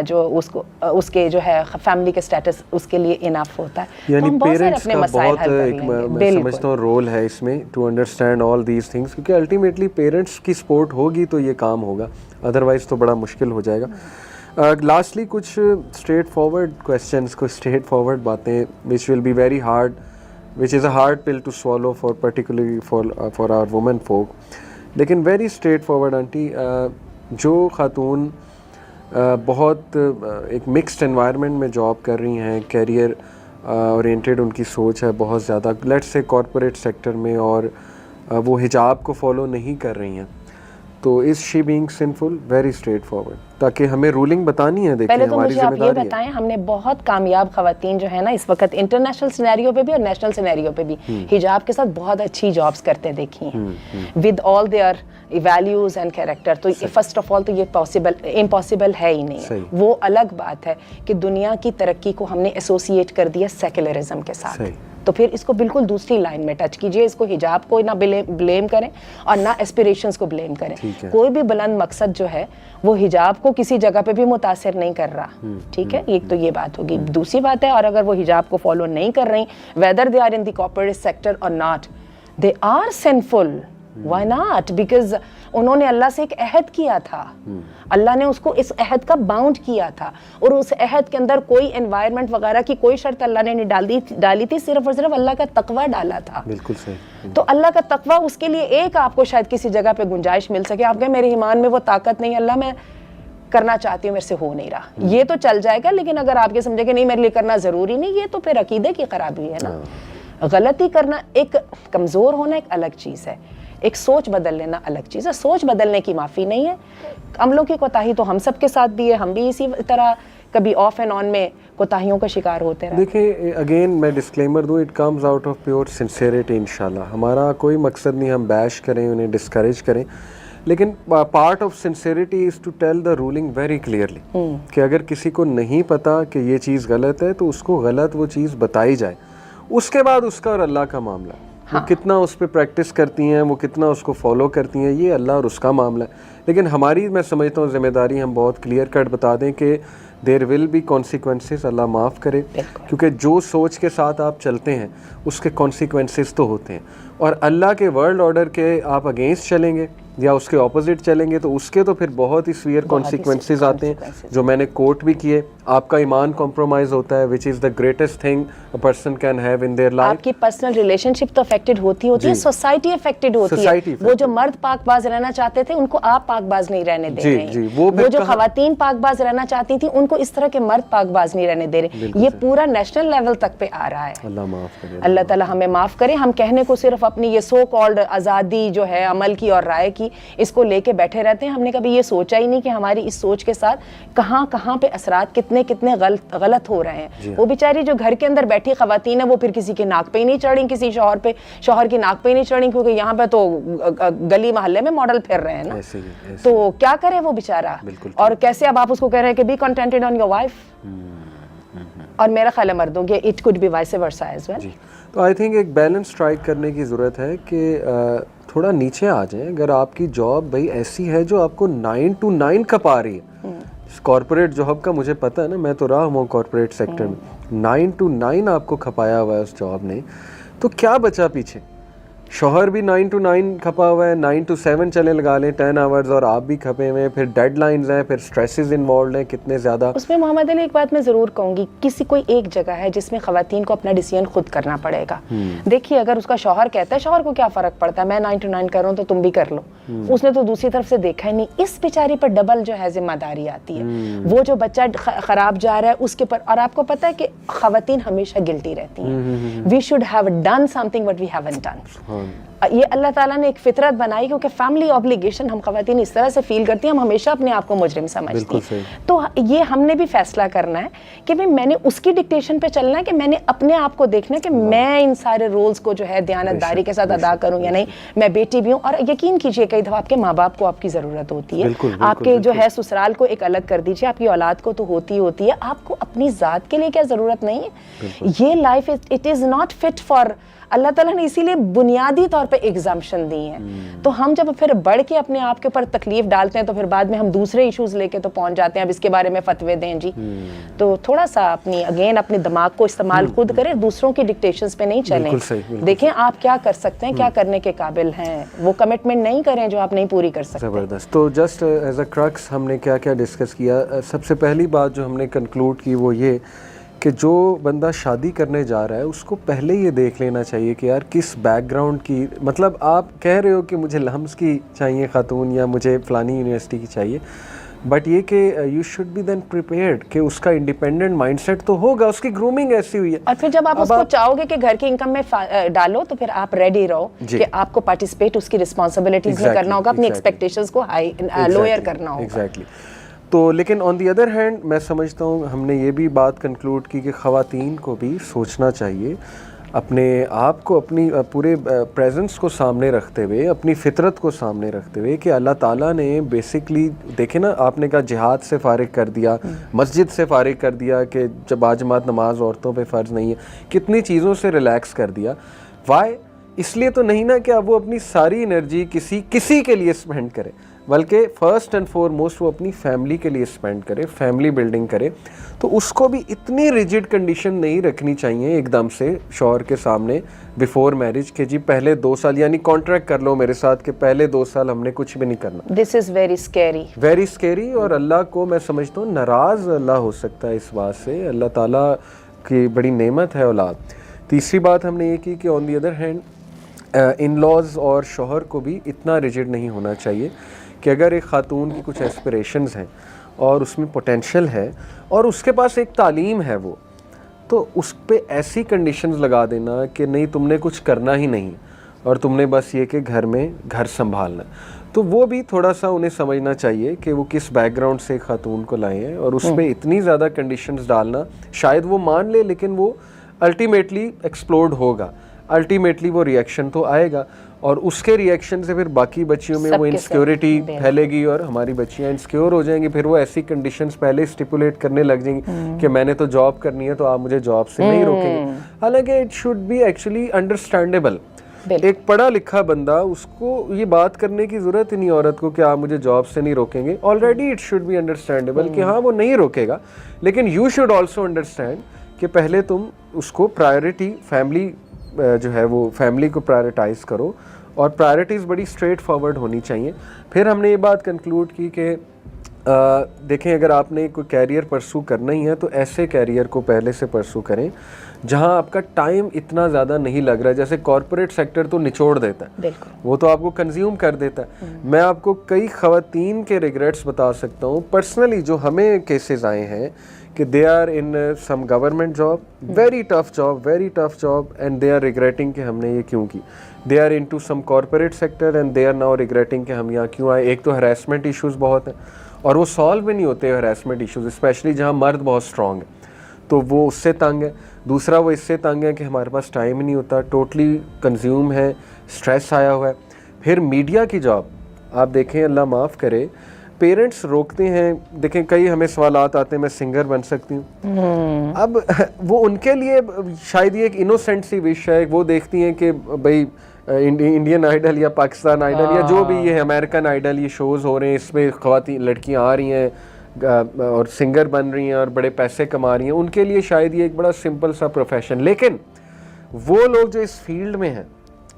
جو اس کے جو ہے فیملی کے سٹیٹس اس کے لیے انف ہوتا ہے. یعنی پیرنٹس کا بہت ایک میں سمجھتا ہوں رول ہے اس میں to understand all these things, کیونکہ الٹیمیٹلی پیرنٹس کی سپورٹ ہوگی تو یہ کام ہوگا, ادروائز تو بڑا مشکل ہو جائے گا. لاسٹلی کچھ اسٹریٹ فارورڈ کویسچنس, کچھ اسٹریٹ فارورڈ باتیں which will be very hard, which is a hard pill to swallow for particularly for our women folk, لیکن ویری اسٹریٹ فارورڈ آنٹی. جو خاتون بہت ایک مکسڈ انوائرمنٹ میں جاب کر رہی ہیں, کیریئر اورینٹیڈ ان کی سوچ ہے بہت زیادہ, لیٹس سے کارپوریٹ سیکٹر میں, اور وہ حجاب کو فالو نہیں کر رہی ہیں, تو is she being sinful? Very straightforward, تاکہ ہمیں رولنگ بتانی ہے. دیکھیں پہلے تو ہماری مجھے ذمہ آپ یہ داری ہے. بتائیں, ہم نے بہت کامیاب خواتین جو ہے نا اس وقت انٹرنیشنل سینیریو پہ بھی اور نیشنل سینیریو پہ بھی حجاب کے ساتھ بہت اچھی جابس کرتے دیکھی ہیں with all their values and character. تو فرسٹ آف آل تو یہ امپاسبل ہے ہی نہیں. وہ الگ بات ہے کہ دنیا کی ترقی کو ہم نے ایسوسیٹ کر دیا سیکولرزم کے ساتھ, تو پھر اس کو بالکل دوسری لائن میں ٹچ کیجئے. اس کو حجاب کو نہ بلیم کریں اور نہ ایسپیریشنز کو بلیم کریں. کوئی بھی بلند مقصد جو ہے وہ حجاب کو کسی جگہ پہ بھی متاثر نہیں کر رہا, ٹھیک ہے. ایک تو یہ بات ہوگی. دوسری بات ہے, اور اگر وہ حجاب کو فالو نہیں کر رہی, whether they are in the corporate sector اور not, they are sinful. Why not? Because انہوں نے اللہ سے ایک عہد کیا تھا, اللہ نے اس کو اس عہد کا باؤنڈ کیا تھا, اور اس عہد کے اندر کوئی انوائرمنٹ وغیرہ کی کوئی شرط اللہ نے نہیں ڈالی تھی, صرف اور صرف اللہ کا تقویٰ ڈالا تھا. بالکل صحیح. تو اللہ کا تقویٰ, اس کے لیے ایک آپ کو شاید کسی جگہ پہ گنجائش مل سکے, آپ کہیں میرے ایمان میں وہ طاقت نہیں, اللہ میں کرنا چاہتی ہوں میرے سے ہو نہیں رہا, یہ تو چل جائے گا. لیکن اگر آپ یہ سمجھے کہ نہیں میرے لیے کرنا ضروری نہیں, یہ تو پھر عقیدے کی خرابی ہے نا. غلطی کرنا, ایک کمزور ہونا ایک الگ چیز ہے, ایک سوچ بدل لینا الگ چیز ہے. سوچ بدلنے کی معافی نہیں ہے. عملوں کی کوتاہی تو ہم سب کے ساتھ بھی ہے, ہم بھی اسی طرح کبھی آف اینڈ آن میں کوتاہیوں کا شکار ہوتے رہے. دیکھیں اگین میں ڈسکلیمر دوں, it comes out of pure sincerity. انشاءاللہ ہمارا کوئی مقصد نہیں ہم بیش کریں, انہیں ڈسکریج کریں, لیکن part of sincerity is to tell the ruling very clearly کہ اگر کسی کو نہیں پتا کہ یہ چیز غلط ہے تو اس کو غلط وہ چیز بتائی جائے. اس کے بعد اس کا اور اللہ کا معاملہ ہے, وہ کتنا اس پہ پریکٹس کرتی ہیں, وہ کتنا اس کو فالو کرتی ہیں, یہ اللہ اور اس کا معاملہ ہے. لیکن ہماری میں سمجھتا ہوں ذمہ داری ہم بہت کلیئر کٹ بتا دیں کہ دیر ول بی کانسیکوینسز, اللہ معاف کرے, کیونکہ جو سوچ کے ساتھ آپ چلتے ہیں اس کے کانسیکوینسز تو ہوتے ہیں, اور اللہ کے ورلڈ آرڈر کے آپ اگینسٹ چلیں گے یا اس کے اپوزٹ چلیں گے تو اس کے تو پھر بہت ہی سیویئر کانسیکوینسز آتے ہیں, جو میں نے کوٹ بھی کیے. آپ کا ایمان کمپرومائز ہوتا ہے, which is the greatest thing a person can have in their life. آپ کی پرسنل ریلیشن شپ تو افیکٹڈ ہوتی ہے, سوسائٹی افیکٹڈ ہوتی ہے. وہ جو مرد پاک باز رہنا چاہتے تھے ان کو آپ پاک باز نہیں رہنے دے رہے ہیں, وہ جو خواتین پاک باز رہنا چاہتی تھیں ان کو اس طرح کے مرد پاک باز نہیں رہنے دے رہے. یہ پورا نیشنل لیول تک پہ آ رہا ہے. اللہ معاف کرے, اللہ تعالیٰ ہمیں معاف کرے. ہم کہنے کو صرف اپنی یہ سو کالڈ آزادی جو ہے عمل کی اور رائے کی, اس کو لے کے بیٹھے رہتے ہیں. ہم نے کبھی یہ سوچا ہی نہیں کہ ہماری اس سوچ کے ساتھ کہاں کہاں پہ اثرات کتنے غلط ہو رہے ہیں. وہ بیچاری جو گھر کے اندر بیٹھی خواتین ہیں وہ پھر کسی کے ناک پہ ہی نہیں چڑھی, کسی شوہر کی ناک پہ ہی نہیں چڑھی, کیونکہ یہاں پہ تو گلی محلے میں ماڈل پھر رہے ہیں نا. تو کیا کرے وہ بیچارہ, اور کیسے اب آپ اس کو کہہ رہے ہیں کہ be contented on your wife. اور میرا خیال ہے مردوں کے it could be vice versa as well. تو آئی تھنک ایک بیلنس اسٹرائک کرنے کی ضرورت ہے کہ تھوڑا نیچے آ جائیں. اگر آپ کی جاب بھائی ایسی ہے جو آپ کو 9 to 9 کھپا رہی ہے, کارپوریٹ جاب کا مجھے پتہ ہے نا, میں تو رہا ہوں کارپوریٹ سیکٹر میں, 9 to 9 آپ کو کھپایا ہوا ہے اس جاب نے, تو کیا بچا پیچھے. شوہر بھی 9 to 9 کھپا ہوا ہے, 9 to 7 چلے لگا لیں 10 hours, اور آپ بھی کھپے ہوئے ہیں, پھر ڈیڈ لائنز ہیں, پھر سٹریسز انوالوڈ ہیں کتنے زیادہ. اس میں محمد علی ایک بات میں ضرور کہوں گی, کسی کوئی ایک جگہ ہے جس میں خواتین کو اپنا ڈیسیژن خود کرنا پڑے گا. دیکھیے اگر اس کا شوہر کہتا ہے, شوہر کو کیا فرق پڑتا ہے, میں 9 to 9 کر رہا ہوں تو تم بھی کر لو, اس نے تو دوسری طرف سے دیکھا ہی نہیں. اس بیچاری پر ڈبل جو ہے ذمہ داری آتی ہے. وہ جو بچہ خراب جا رہا ہے اس کے پر, اور آپ کو پتہ ہے کہ خواتین ہمیشہ گلٹی رہتی ہیں. We should have done something but we haven't done. یہ اللہ تعالیٰ نے ایک فطرت بنائی, کیونکہ فیملی آبلیگیشن ہم خواتین اس طرح سے فیل کرتی ہیں, ہم ہمیشہ اپنے آپ کو مجرم سمجھتی ہیں. تو یہ ہم نے بھی فیصلہ کرنا ہے کہ بھائی میں نے اس کی ڈکٹیشن پہ چلنا ہے کہ میں نے اپنے آپ کو دیکھنا ہے کہ میں ان سارے رولز کو جو ہے دیانتداری کے ساتھ ادا کروں یا نہیں. میں بیٹی بھی ہوں, اور یقین کیجئے کئی دفعہ آپ کے ماں باپ کو آپ کی ضرورت ہوتی ہے, آپ کے جو ہے سسرال کو ایک الگ کر دیجئے, آپ کی اولاد کو تو ہوتی ہے, آپ کو اپنی ذات کے لیے کیا ضرورت نہیں ہے. یہ life it is not fit for, اللہ تعالیٰ نے اسی لیے بنیادی طور پہ ایگزامپشن دی ہیں. تو ہم جب پھر بڑھ کے اپنے آپ کے اوپر تکلیف ڈالتے ہیں تو پھر بعد میں ہم دوسرے ایشوز لے کے تو پہنچ جاتے ہیں, اب اس کے بارے میں فتوے دیں جی. تو تھوڑا سا اپنے دماغ کو استعمال خود کریں, دوسروں کی ڈکٹیشنز پہ نہیں چلیں. دیکھیں آپ کیا کر سکتے ہیں, کیا کرنے کے قابل ہیں, وہ کمٹمنٹ نہیں کریں جو آپ نہیں پوری کر سکتے. زبردست. تو جسٹ ایز اے کرکس ہم نے کیا کیا ڈسکس کیا. سب سے پہلی بات جو ہم نے کنکلوڈ کی وہ یہ کہ جو بندہ شادی کرنے جا رہا ہے اس کو پہلے یہ دیکھ لینا چاہیے کہ یار کس بیک گراؤنڈ کی, مطلب آپ کہہ رہے ہو کہ مجھے لمس کی چاہیے خاتون یا مجھے فلانی یونیورسٹی کی چاہیے, بٹ یہ کہ you should be then prepared کہ اس کا انڈیپینڈنٹ مائنڈ سیٹ تو ہوگا, اس کی گرومنگ ایسی ہوئی ہے. اور پھر جب آپ اس کو چاہو گے کہ گھر کی انکم میں ڈالو تو پھر آپ ریڈی رہو کہ آپ کو پارٹیسپیٹ اس کی رسپانسبلٹیز میں کرنا ہوگا, اپنی ایکسپیکٹیشنز کو ہائی لوئر کرنا ہوگا. ایگزیکٹلی. تو لیکن آن دی ادر ہینڈ میں سمجھتا ہوں ہم نے یہ بھی بات کنکلوڈ کی کہ خواتین کو بھی سوچنا چاہیے اپنے آپ کو, اپنی پورے پریزنس کو سامنے رکھتے ہوئے, اپنی فطرت کو سامنے رکھتے ہوئے کہ اللہ تعالیٰ نے بیسکلی دیکھیں نا, آپ نے کہا جہاد سے فارغ کر دیا, مسجد سے فارغ کر دیا کہ جب باجماعت نماز عورتوں پہ فرض نہیں ہے, کتنی چیزوں سے ریلیکس کر دیا. وائی؟ اس لیے تو نہیں نا کہ اب وہ اپنی ساری انرجی کسی کے لیے اسپینڈ کرے, بلکہ فرسٹ اینڈ فور موسٹ وہ اپنی فیملی کے لیے اسپینڈ کرے, فیملی بلڈنگ کرے. تو اس کو بھی اتنی ریجڈ کنڈیشن نہیں رکھنی چاہیے ایک دم سے شوہر کے سامنے بیفور میرج کہ جی پہلے 2 سال یعنی کانٹریکٹ کر لو میرے ساتھ کہ پہلے 2 سال ہم نے کچھ بھی نہیں کرنا. This is very scary, very scary. اور اللہ کو میں سمجھتا ہوں ناراض اللہ ہو سکتا ہے اس بات سے. اللہ تعالیٰ کی بڑی نعمت ہے اولاد. تیسری بات ہم نے یہ کی کہ on the other hand in laws اور شوہر کو بھی اتنا ریجڈ نہیں ہونا چاہیے کہ اگر ایک خاتون کی کچھ ایسپریشنز ہیں اور اس میں پوٹینشیل ہے اور اس کے پاس ایک تعلیم ہے وہ, تو اس پہ ایسی کنڈیشنز لگا دینا کہ نہیں تم نے کچھ کرنا ہی نہیں اور تم نے بس یہ کہ گھر میں گھر سنبھالنا, تو وہ بھی تھوڑا سا انہیں سمجھنا چاہیے کہ وہ کس بیک گراؤنڈ سے ایک خاتون کو لائے ہیں, اور اس پہ اتنی زیادہ کنڈیشنز ڈالنا شاید وہ مان لے لیکن وہ الٹیمیٹلی ایکسپلوڈ ہوگا, الٹیمیٹلی وہ ریئیکشن تو آئے گا, اور اس کے ریئیکشن سے پھر باقی بچیوں میں وہ انسیکیورٹی پھیلے گی اور ہماری بچیاں انسیکیور ہو جائیں گی. پھر وہ ایسی کنڈیشنز پہلے اسٹیپولیٹ کرنے لگ جائیں گی کہ میں نے تو جاب کرنی ہے تو آپ مجھے جاب سے نہیں روکیں گے. حالانکہ it should be actually understandable. ایک پڑھا لکھا بندہ, اس کو یہ بات کرنے کی ضرورت ہی نہیں عورت کو کہ آپ مجھے جاب سے نہیں روکیں گے. Already it should be understandable کہ ہاں وہ نہیں روکے گا, لیکن یو شوڈ آلسو انڈرسٹینڈ کہ پہلے تم اس کو پرائیورٹی فیملی جو ہے وہ فیملی کو پرائیورٹائز کرو, اور پرائیورٹیز بڑی اسٹریٹ فارورڈ ہونی چاہیے. پھر ہم نے یہ بات کنکلوڈ کی کہ دیکھیں اگر آپ نے کوئی کیریئر پرسو کرنا ہی ہے تو ایسے کیریئر کو پہلے سے پرسو کریں جہاں آپ کا ٹائم اتنا زیادہ نہیں لگ رہا ہے. جیسے کارپوریٹ سیکٹر تو نچوڑ دیتا ہے, وہ تو آپ کو کنزیوم کر دیتا ہے. میں آپ کو کئی خواتین کے ریگریٹس بتا سکتا ہوں پرسنلی جو ہمیں کیسز آئے ہیں کہ they are in some government job, very tough job and they are regretting کہ ہم نے یہ کیوں کی. They are into some corporate sector and they are now regretting کہ ہم یہاں کیوں آئے. ایک تو ہراسمنٹ ایشوز بہت ہیں اور وہ سالو بھی نہیں ہوتے ہراسمنٹ ایشوز, اسپیشلی جہاں مرد بہت اسٹرانگ ہے تو وہ اس سے تنگ ہے. دوسرا وہ اس سے تنگ ہے کہ ہمارے پاس ٹائم ہی نہیں ہوتا, ٹوٹلی کنزیوم ہے, اسٹریس آیا ہوا ہے. پھر میڈیا کی جاب آپ دیکھیں, اللہ معاف کرے, پیرنٹس روکتے ہیں. دیکھیں کئی ہمیں سوالات آتے ہیں میں سنگر بن سکتی ہوں, اب وہ ان کے لیے شاید یہ ایک انوسینٹ سی وش ہے. وہ دیکھتی ہیں کہ بھائی انڈین آئیڈل یا پاکستان آئیڈل یا جو بھی یہ امریکن آئیڈل یہ شوز ہو رہے ہیں, اس میں خواتین لڑکیاں آ رہی ہیں اور سنگر بن رہی ہیں اور بڑے پیسے کما رہی ہیں. ان کے لیے شاید یہ ایک بڑا سمپل سا پروفیشن, لیکن وہ لوگ جو اس فیلڈ میں ہیں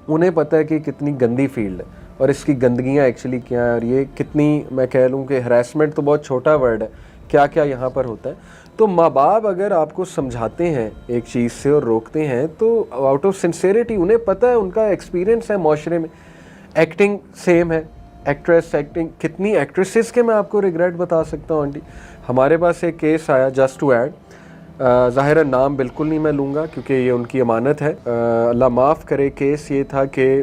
انہیں پتہ ہے کہ کتنی گندی فیلڈ ہے اور اس کی گندگیاں ایکچولی کیا ہیں, اور یہ کتنی, میں کہہ لوں کہ ہراسمنٹ تو بہت چھوٹا ورڈ ہے, کیا کیا یہاں پر ہوتا ہے. تو ماں باپ اگر آپ کو سمجھاتے ہیں ایک چیز سے اور روکتے ہیں تو آؤٹ آف سنسیئرٹی, انہیں پتہ ہے, ان کا ایکسپیرینس ہے معاشرے میں. ایکٹنگ سیم ہے, ایکٹریس ایکٹنگ, کتنی ایکٹریسز کے میں آپ کو ریگریٹ بتا سکتا ہوں آنٹی. ہمارے پاس ایک کیس آیا, جسٹ ٹو ایڈ, ظاہر نام بالکل نہیں میں لوں گا کیونکہ یہ ان کی امانت ہے, اللہ معاف کرے. کیس یہ تھا کہ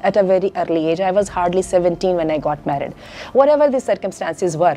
at a very early age. I was hardly 17 when I got married. Whatever the circumstances were.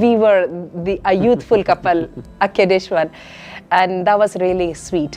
we were a youthful couple, a kiddish one. And that was really sweet.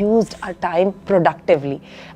used our time productively.